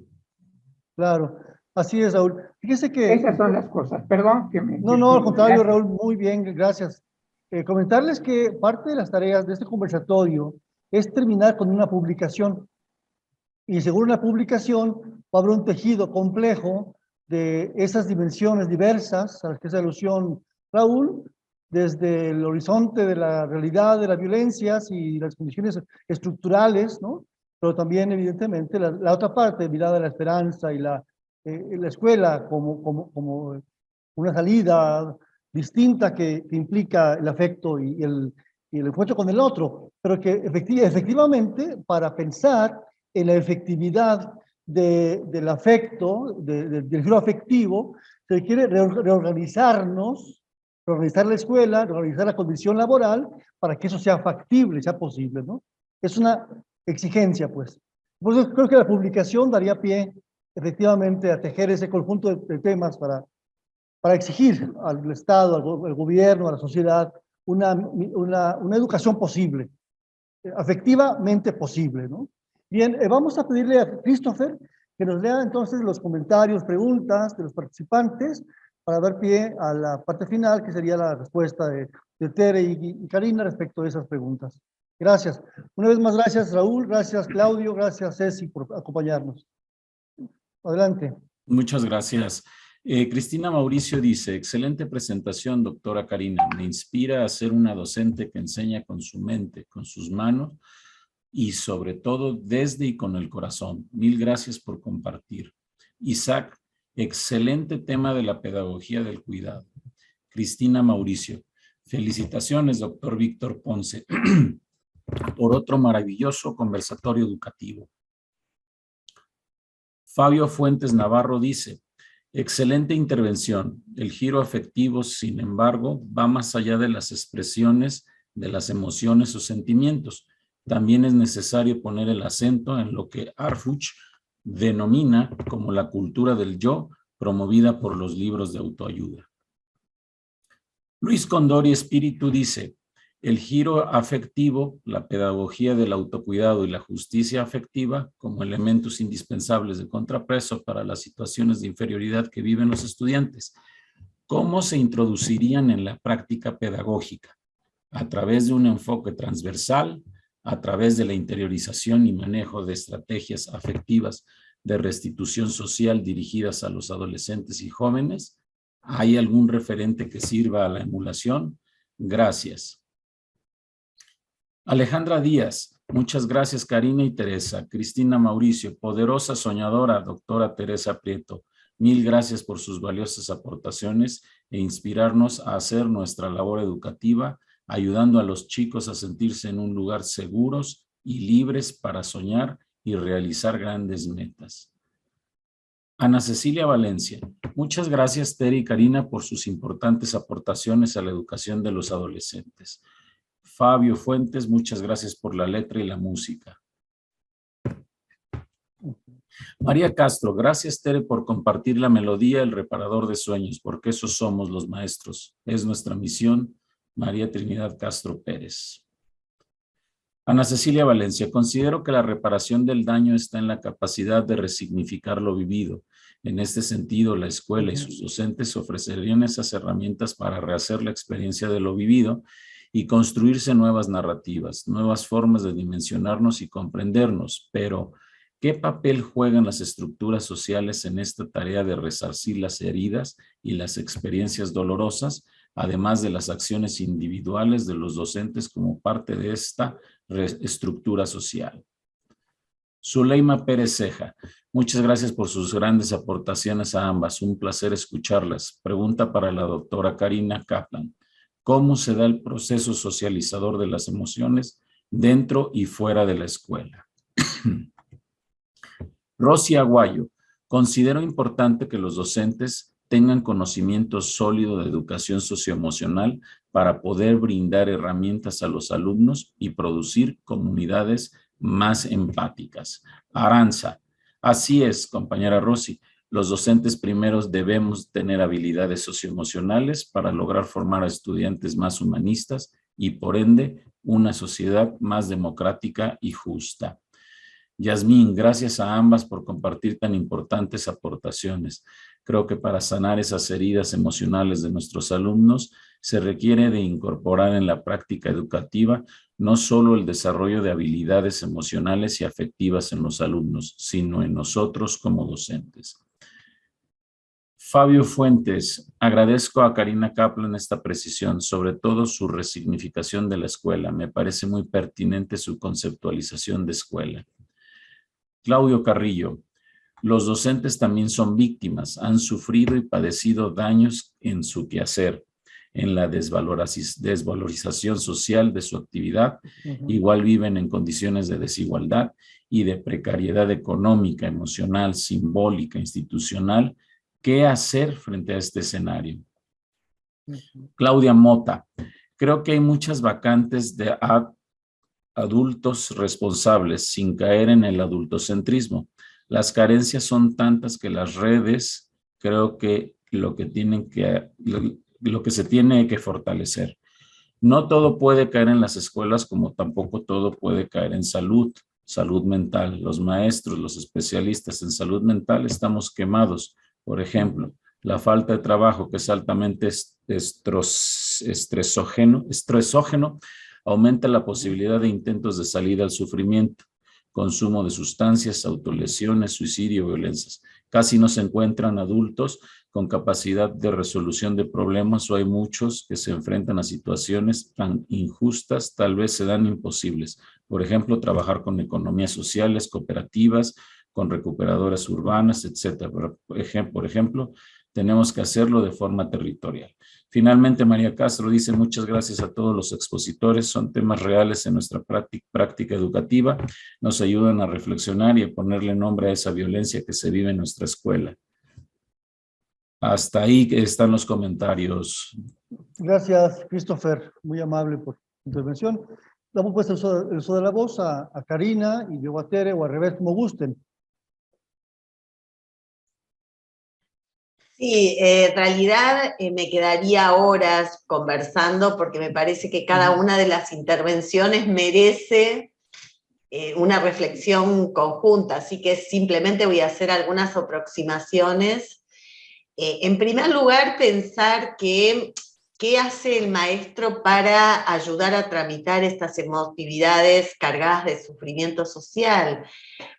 Claro, así es, Raúl. Fíjese que, Esas son las cosas. Perdón que me no, al desvíe. contrario, Gracias. Raúl, muy bien, gracias. Comentarles que parte de las tareas de este conversatorio es terminar con una publicación. Y según la publicación, va a haber un tejido complejo de esas dimensiones diversas a las que hace alusión Raúl, desde el horizonte de la realidad de las violencias y las condiciones estructurales, ¿no? Pero también, evidentemente, la otra parte, mirada a la esperanza y la escuela como una salida distinta que implica el afecto y el encuentro con el otro, pero que efectivamente, para pensar en la efectividad del afecto, del giro afectivo, se quiere reorganizarnos, reorganizar la escuela, reorganizar la condición laboral para que eso sea factible, sea posible, ¿no? Es una exigencia, pues. Por eso creo que la publicación daría pie, efectivamente, a tejer ese conjunto de temas para exigir al Estado, al gobierno, a la sociedad, una educación posible, afectivamente posible, ¿no? Bien, vamos a pedirle a Christopher que nos lea entonces los comentarios, preguntas de los participantes para dar pie a la parte final, que sería la respuesta de Tere y Karina respecto a esas preguntas. Gracias. Una vez más, gracias Raúl, gracias Claudio, gracias Ceci por acompañarnos. Adelante. Muchas gracias. Cristina Mauricio dice, excelente presentación, doctora Karina. Me inspira a ser una docente que enseña con su mente, con sus manos y sobre todo desde y con el corazón. Mil gracias por compartir. Isaac, excelente tema de la pedagogía del cuidado. Cristina Mauricio, felicitaciones, doctor Víctor Ponce, por otro maravilloso conversatorio educativo. Fabio Fuentes Navarro dice, excelente intervención. El giro afectivo, sin embargo, va más allá de las expresiones de las emociones o sentimientos. También es necesario poner el acento en lo que Arfuch denomina como la cultura del yo, promovida por los libros de autoayuda. Luis Condori Espíritu dice, el giro afectivo, la pedagogía del autocuidado y la justicia afectiva como elementos indispensables de contrapeso para las situaciones de inferioridad que viven los estudiantes. ¿Cómo se introducirían en la práctica pedagógica? A través de un enfoque transversal, a través de la interiorización y manejo de estrategias afectivas de restitución social dirigidas a los adolescentes y jóvenes. ¿Hay algún referente que sirva a la emulación? Gracias. Alejandra Díaz, muchas gracias Karina y Teresa. Cristina Mauricio, poderosa soñadora, doctora Teresa Prieto. Mil gracias por sus valiosas aportaciones e inspirarnos a hacer nuestra labor educativa, ayudando a los chicos a sentirse en un lugar seguros y libres para soñar y realizar grandes metas. Ana Cecilia Valencia, muchas gracias Tere y Karina por sus importantes aportaciones a la educación de los adolescentes. Fabio Fuentes, muchas gracias por la letra y la música. María Castro, gracias Tere por compartir la melodía, el reparador de sueños, porque esos somos los maestros. Es nuestra misión. María Trinidad Castro Pérez. Ana Cecilia Valencia, considero que la reparación del daño está en la capacidad de resignificar lo vivido. En este sentido, la escuela y sus docentes ofrecerían esas herramientas para rehacer la experiencia de lo vivido y construirse nuevas narrativas, nuevas formas de dimensionarnos y comprendernos. Pero, ¿qué papel juegan las estructuras sociales en esta tarea de resarcir las heridas y las experiencias dolorosas, además de las acciones individuales de los docentes como parte de esta estructura social? Zuleima Pérez Ceja, muchas gracias por sus grandes aportaciones a ambas. Un placer escucharlas. Pregunta para la doctora Karina Kaplan. ¿Cómo se da el proceso socializador de las emociones dentro y fuera de la escuela? Rosy Aguayo, Considero importante que los docentes tengan conocimiento sólido de educación socioemocional para poder brindar herramientas a los alumnos y producir comunidades más empáticas. Aranza, así es, compañera Rosy. Los docentes primeros debemos tener habilidades socioemocionales para lograr formar a estudiantes más humanistas y, por ende, una sociedad más democrática y justa. Yasmín, gracias a ambas por compartir tan importantes aportaciones. Creo que para sanar esas heridas emocionales de nuestros alumnos se requiere de incorporar en la práctica educativa no solo el desarrollo de habilidades emocionales y afectivas en los alumnos, sino en nosotros como docentes. Fabio Fuentes, agradezco a Karina Kaplan esta precisión, sobre todo su resignificación de la escuela. Me parece muy pertinente su conceptualización de escuela. Claudio Carrillo, los docentes también son víctimas, han sufrido y padecido daños en su quehacer, en la desvalorización social de su actividad, igual viven en condiciones de desigualdad y de precariedad económica, emocional, simbólica, institucional. ¿Qué hacer frente a este escenario? Claudia Mota, creo que hay muchas vacantes de adultos responsables sin caer en el adultocentrismo. Las carencias son tantas que las redes creo que lo que se tiene que fortalecer. No todo puede caer en las escuelas, como tampoco todo puede caer en salud mental. Los maestros, los especialistas en salud mental estamos quemados. Por ejemplo, la falta de trabajo, que es altamente estresógeno, aumenta la posibilidad de intentos de salida al sufrimiento, consumo de sustancias, autolesiones, suicidio, violencias. Casi no se encuentran adultos con capacidad de resolución de problemas, o hay muchos que se enfrentan a situaciones tan injustas, tal vez se dan imposibles. Por ejemplo, trabajar con economías sociales, cooperativas, con recuperadoras urbanas, etc. Por ejemplo, tenemos que hacerlo de forma territorial. Finalmente, María Castro dice: muchas gracias a todos los expositores, son temas reales en nuestra práctica educativa, nos ayudan a reflexionar y a ponerle nombre a esa violencia que se vive en nuestra escuela. Hasta ahí están los comentarios. Gracias, Christopher, muy amable por tu intervención. Damos pues el uso de la voz a Karina y luego a Tere, o al revés, como gusten. Sí, en realidad me quedaría horas conversando, porque me parece que cada una de las intervenciones merece una reflexión conjunta, así que simplemente voy a hacer algunas aproximaciones. En primer lugar, pensar que ¿qué hace el maestro para ayudar a tramitar estas emotividades cargadas de sufrimiento social?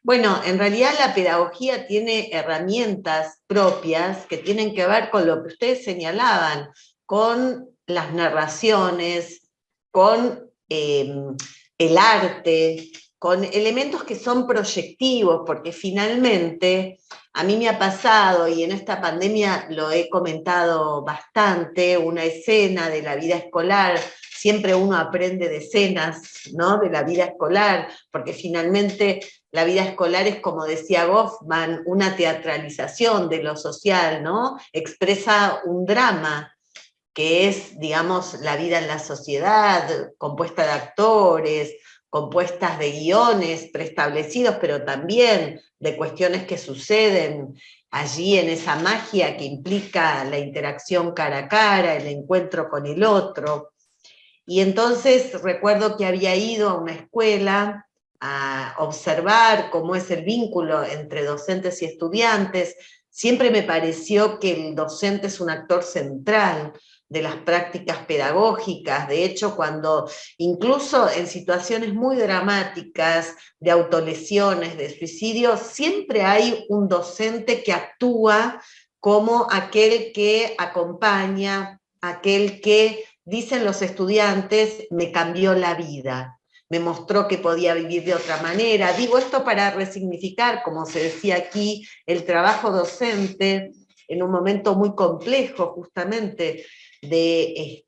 Bueno, en realidad la pedagogía tiene herramientas propias que tienen que ver con lo que ustedes señalaban, con las narraciones, con el arte, con elementos que son proyectivos, porque finalmente a mí me ha pasado, y en esta pandemia lo he comentado bastante, una escena de la vida escolar. Siempre uno aprende de escenas, ¿no?, de la vida escolar, porque finalmente la vida escolar es, como decía Goffman, una teatralización de lo social, ¿no? Expresa un drama, que es, digamos, la vida en la sociedad, compuesta de actores, compuestas de guiones preestablecidos, pero también de cuestiones que suceden allí en esa magia que implica la interacción cara a cara, el encuentro con el otro. Y entonces recuerdo que había ido a una escuela a observar cómo es el vínculo entre docentes y estudiantes. Siempre me pareció que el docente es un actor central de las prácticas pedagógicas. De hecho, cuando incluso en situaciones muy dramáticas de autolesiones, de suicidio, siempre hay un docente que actúa como aquel que acompaña, aquel que, dicen los estudiantes, me cambió la vida, me mostró que podía vivir de otra manera. Digo esto para resignificar, como se decía aquí, el trabajo docente en un momento muy complejo, justamente, de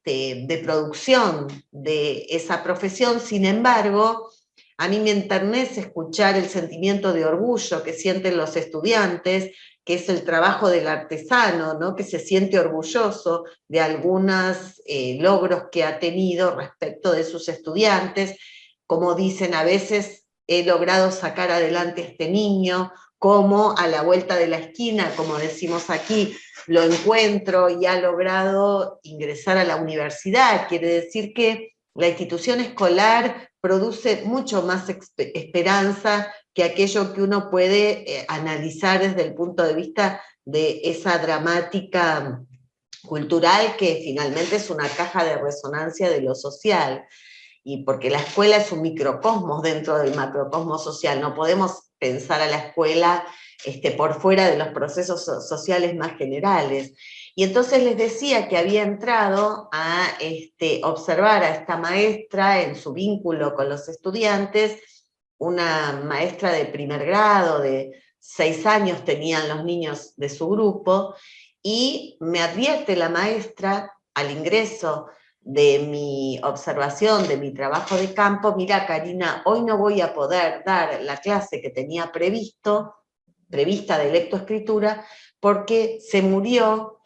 producción de esa profesión. Sin embargo, A mí me enternece escuchar el sentimiento de orgullo que sienten los estudiantes, que es el trabajo del artesano, ¿no? Que se siente orgulloso de algunos logros que ha tenido respecto de sus estudiantes. Como dicen, a veces he logrado sacar adelante a este niño, como a la vuelta de la esquina, como decimos aquí, lo encuentro y ha logrado ingresar a la universidad. Quiere decir que la institución escolar produce mucho más esperanza que aquello que uno puede analizar desde el punto de vista de esa dramática cultural que finalmente es una caja de resonancia de lo social. Y porque la escuela es un microcosmos dentro del macrocosmos social, no podemos pensar a la escuela por fuera de los procesos sociales más generales. Y entonces les decía que había entrado a observar a esta maestra en su vínculo con los estudiantes, una maestra de primer grado, de 6 años tenían los niños de su grupo, y me advierte la maestra al ingreso de mi observación, de mi trabajo de campo: mira, Karina, hoy no voy a poder dar la clase que tenía prevista de lectoescritura, porque se murió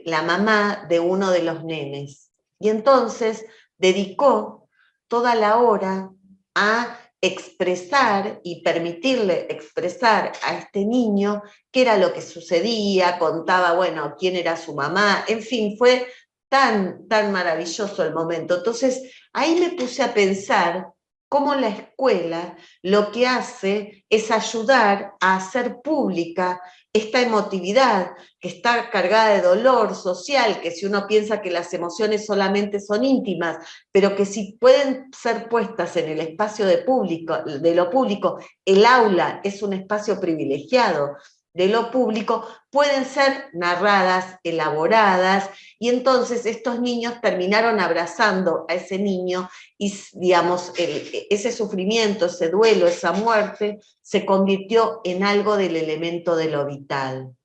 la mamá de uno de los nenes. Y entonces dedicó toda la hora a expresar y permitirle expresar a este niño qué era lo que sucedía, contaba, bueno, quién era su mamá, en fin, fue tan maravilloso el momento. Entonces, ahí me puse a pensar cómo la escuela lo que hace es ayudar a hacer pública esta emotividad que está cargada de dolor social, que si uno piensa que las emociones solamente son íntimas, pero que si pueden ser puestas en el espacio de lo público, el aula es un espacio privilegiado de lo público, pueden ser narradas, elaboradas, y entonces estos niños terminaron abrazando a ese niño y, digamos, ese sufrimiento, ese duelo, esa muerte, se convirtió en algo del elemento de lo vital.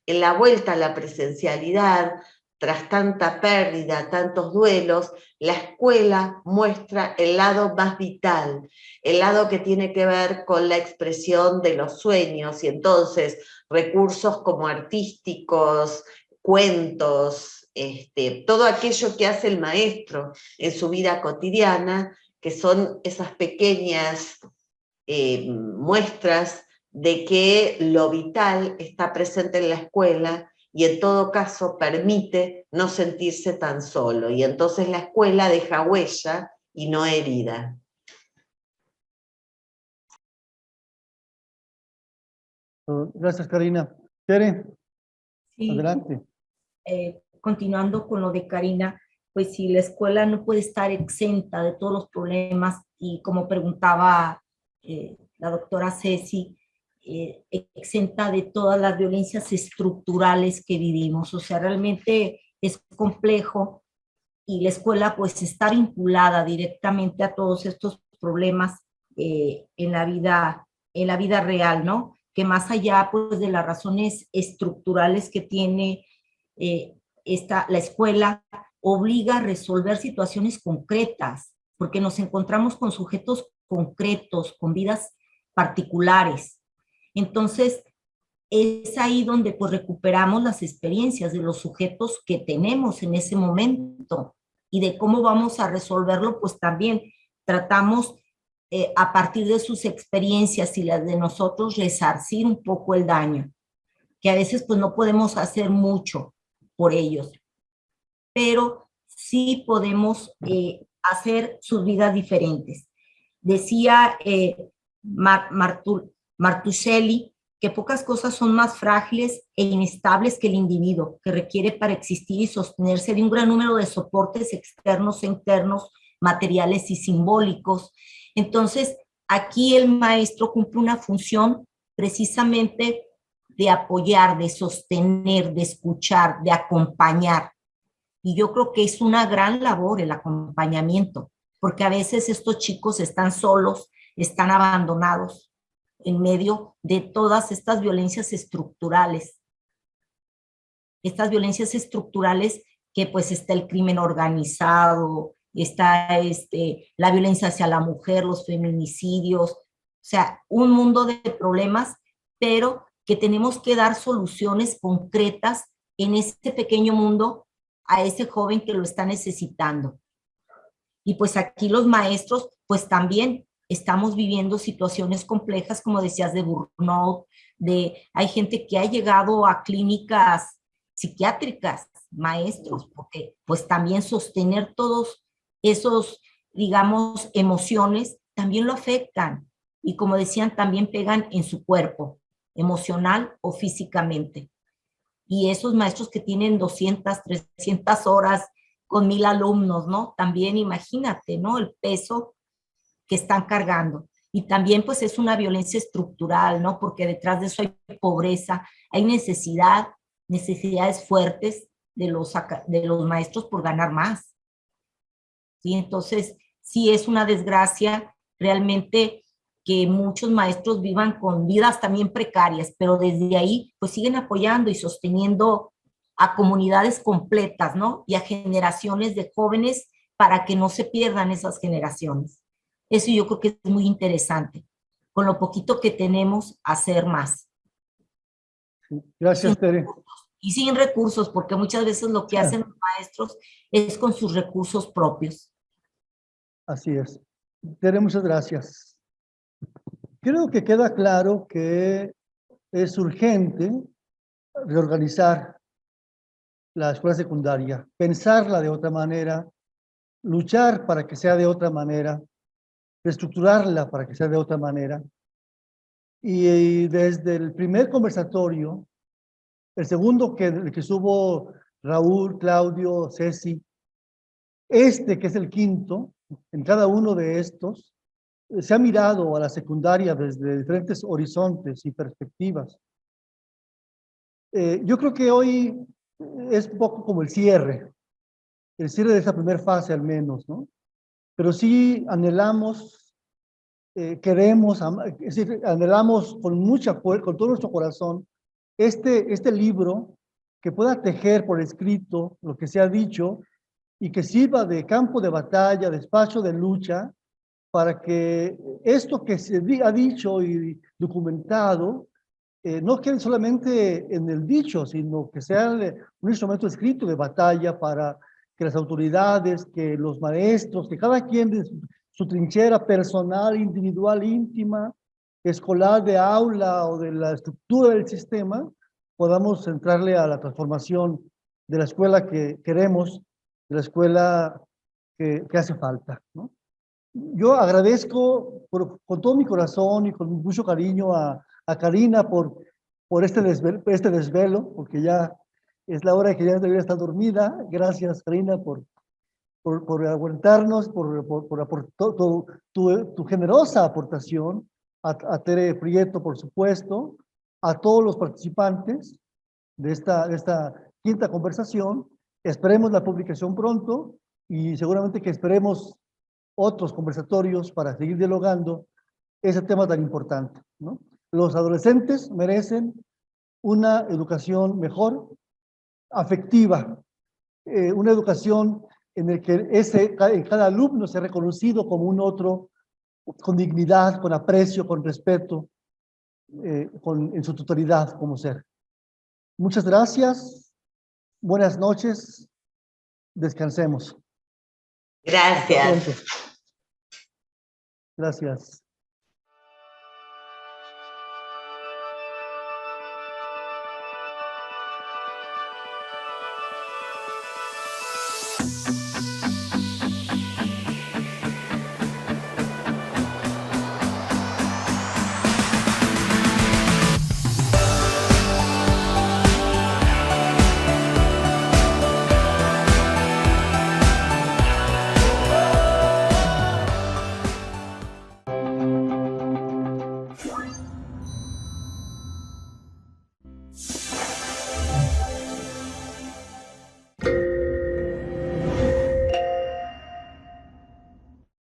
En la vuelta a la presencialidad, tras tanta pérdida, tantos duelos, la escuela muestra el lado más vital, el lado que tiene que ver con la expresión de los sueños, y entonces recursos como artísticos, cuentos, todo aquello que hace el maestro en su vida cotidiana, que son esas pequeñas muestras de que lo vital está presente en la escuela, y en todo caso permite no sentirse tan solo, y entonces la escuela deja huella y no herida. Gracias, Karina. Tere, Sí, adelante. continuando con lo de Karina, pues si la escuela no puede estar exenta de todos los problemas, y como preguntaba la doctora Ceci, exenta de todas las violencias estructurales que vivimos. O sea, realmente es complejo, y la escuela pues está vinculada directamente a todos estos problemas en la vida real, ¿no? Que más allá pues de las razones estructurales que tiene la escuela, obliga a resolver situaciones concretas, porque nos encontramos con sujetos concretos, con vidas particulares. Entonces, es ahí donde pues recuperamos las experiencias de los sujetos que tenemos en ese momento, y de cómo vamos a resolverlo, pues también tratamos a partir de sus experiencias y las de nosotros resarcir un poco el daño, que a veces pues no podemos hacer mucho por ellos, pero sí podemos hacer sus vidas diferentes. Decía Martuchelli que pocas cosas son más frágiles e inestables que el individuo, que requiere para existir y sostenerse de un gran número de soportes externos e internos, materiales y simbólicos. Entonces, aquí el maestro cumple una función precisamente de apoyar, de sostener, de escuchar, de acompañar. Y yo creo que es una gran labor el acompañamiento, porque a veces estos chicos están solos, están abandonados en medio de todas estas violencias estructurales. Estas violencias estructurales que pues está el crimen organizado, está la violencia hacia la mujer, los feminicidios, o sea, un mundo de problemas, pero que tenemos que dar soluciones concretas en este pequeño mundo a ese joven que lo está necesitando. Y pues aquí los maestros, pues también estamos viviendo situaciones complejas, como decías, de burnout, hay gente que ha llegado a clínicas psiquiátricas, maestros, porque pues también sostener todos esos, digamos, emociones también lo afectan. Y como decían, también pegan en su cuerpo, emocional o físicamente. Y esos maestros que tienen 200, 300 horas con 1000 alumnos, ¿no? También imagínate, ¿no? El peso que están cargando. Y también pues es una violencia estructural, ¿no? Porque detrás de eso hay pobreza, hay necesidades fuertes de los maestros por ganar más. ¿Sí? Entonces, sí es una desgracia realmente que muchos maestros vivan con vidas también precarias, pero desde ahí pues siguen apoyando y sosteniendo a comunidades completas, ¿no? Y a generaciones de jóvenes para que no se pierdan esas generaciones. Eso yo creo que es muy interesante. Con lo poquito que tenemos, hacer más. Gracias, Tere. Y sin recursos, porque muchas veces lo que hacen los maestros es con sus recursos propios. Así es. Tere, muchas gracias. Creo que queda claro que es urgente reorganizar la escuela secundaria, pensarla de otra manera, luchar para que sea de otra manera, reestructurarla para que sea de otra manera. Y desde el primer conversatorio, el segundo que estuvo Raúl, Claudio, Ceci, que es el quinto, en cada uno de estos, se ha mirado a la secundaria desde diferentes horizontes y perspectivas. Yo creo que hoy es un poco como el cierre de esa primera fase al menos, ¿no? Pero sí anhelamos, queremos, es decir, anhelamos con mucha fuerza, con todo nuestro corazón, este libro que pueda tejer por escrito lo que se ha dicho y que sirva de campo de batalla, de espacio de lucha, para que esto que se ha dicho y documentado no quede solamente en el dicho, sino que sea un instrumento escrito de batalla para que las autoridades, que los maestros, que cada quien de su trinchera personal, individual, íntima, escolar, de aula o de la estructura del sistema, podamos entrarle a la transformación de la escuela que queremos, de la escuela que hace falta, ¿no? Yo agradezco con todo mi corazón y con mucho cariño a Karina por este desvelo, porque ya es la hora que ya debería estar dormida. Gracias, Karina, por aguantarnos, por tu generosa aportación, a Tere Prieto, por supuesto, a todos los participantes de esta quinta conversación. Esperemos la publicación pronto y seguramente que esperemos otros conversatorios para seguir dialogando ese tema tan importante, ¿no? Los adolescentes merecen una educación mejor, afectiva, una educación en la que cada alumno sea reconocido como un otro, con dignidad, con aprecio, con respeto, en su totalidad como ser. Muchas gracias, buenas noches, descansemos. Gracias. Gracias.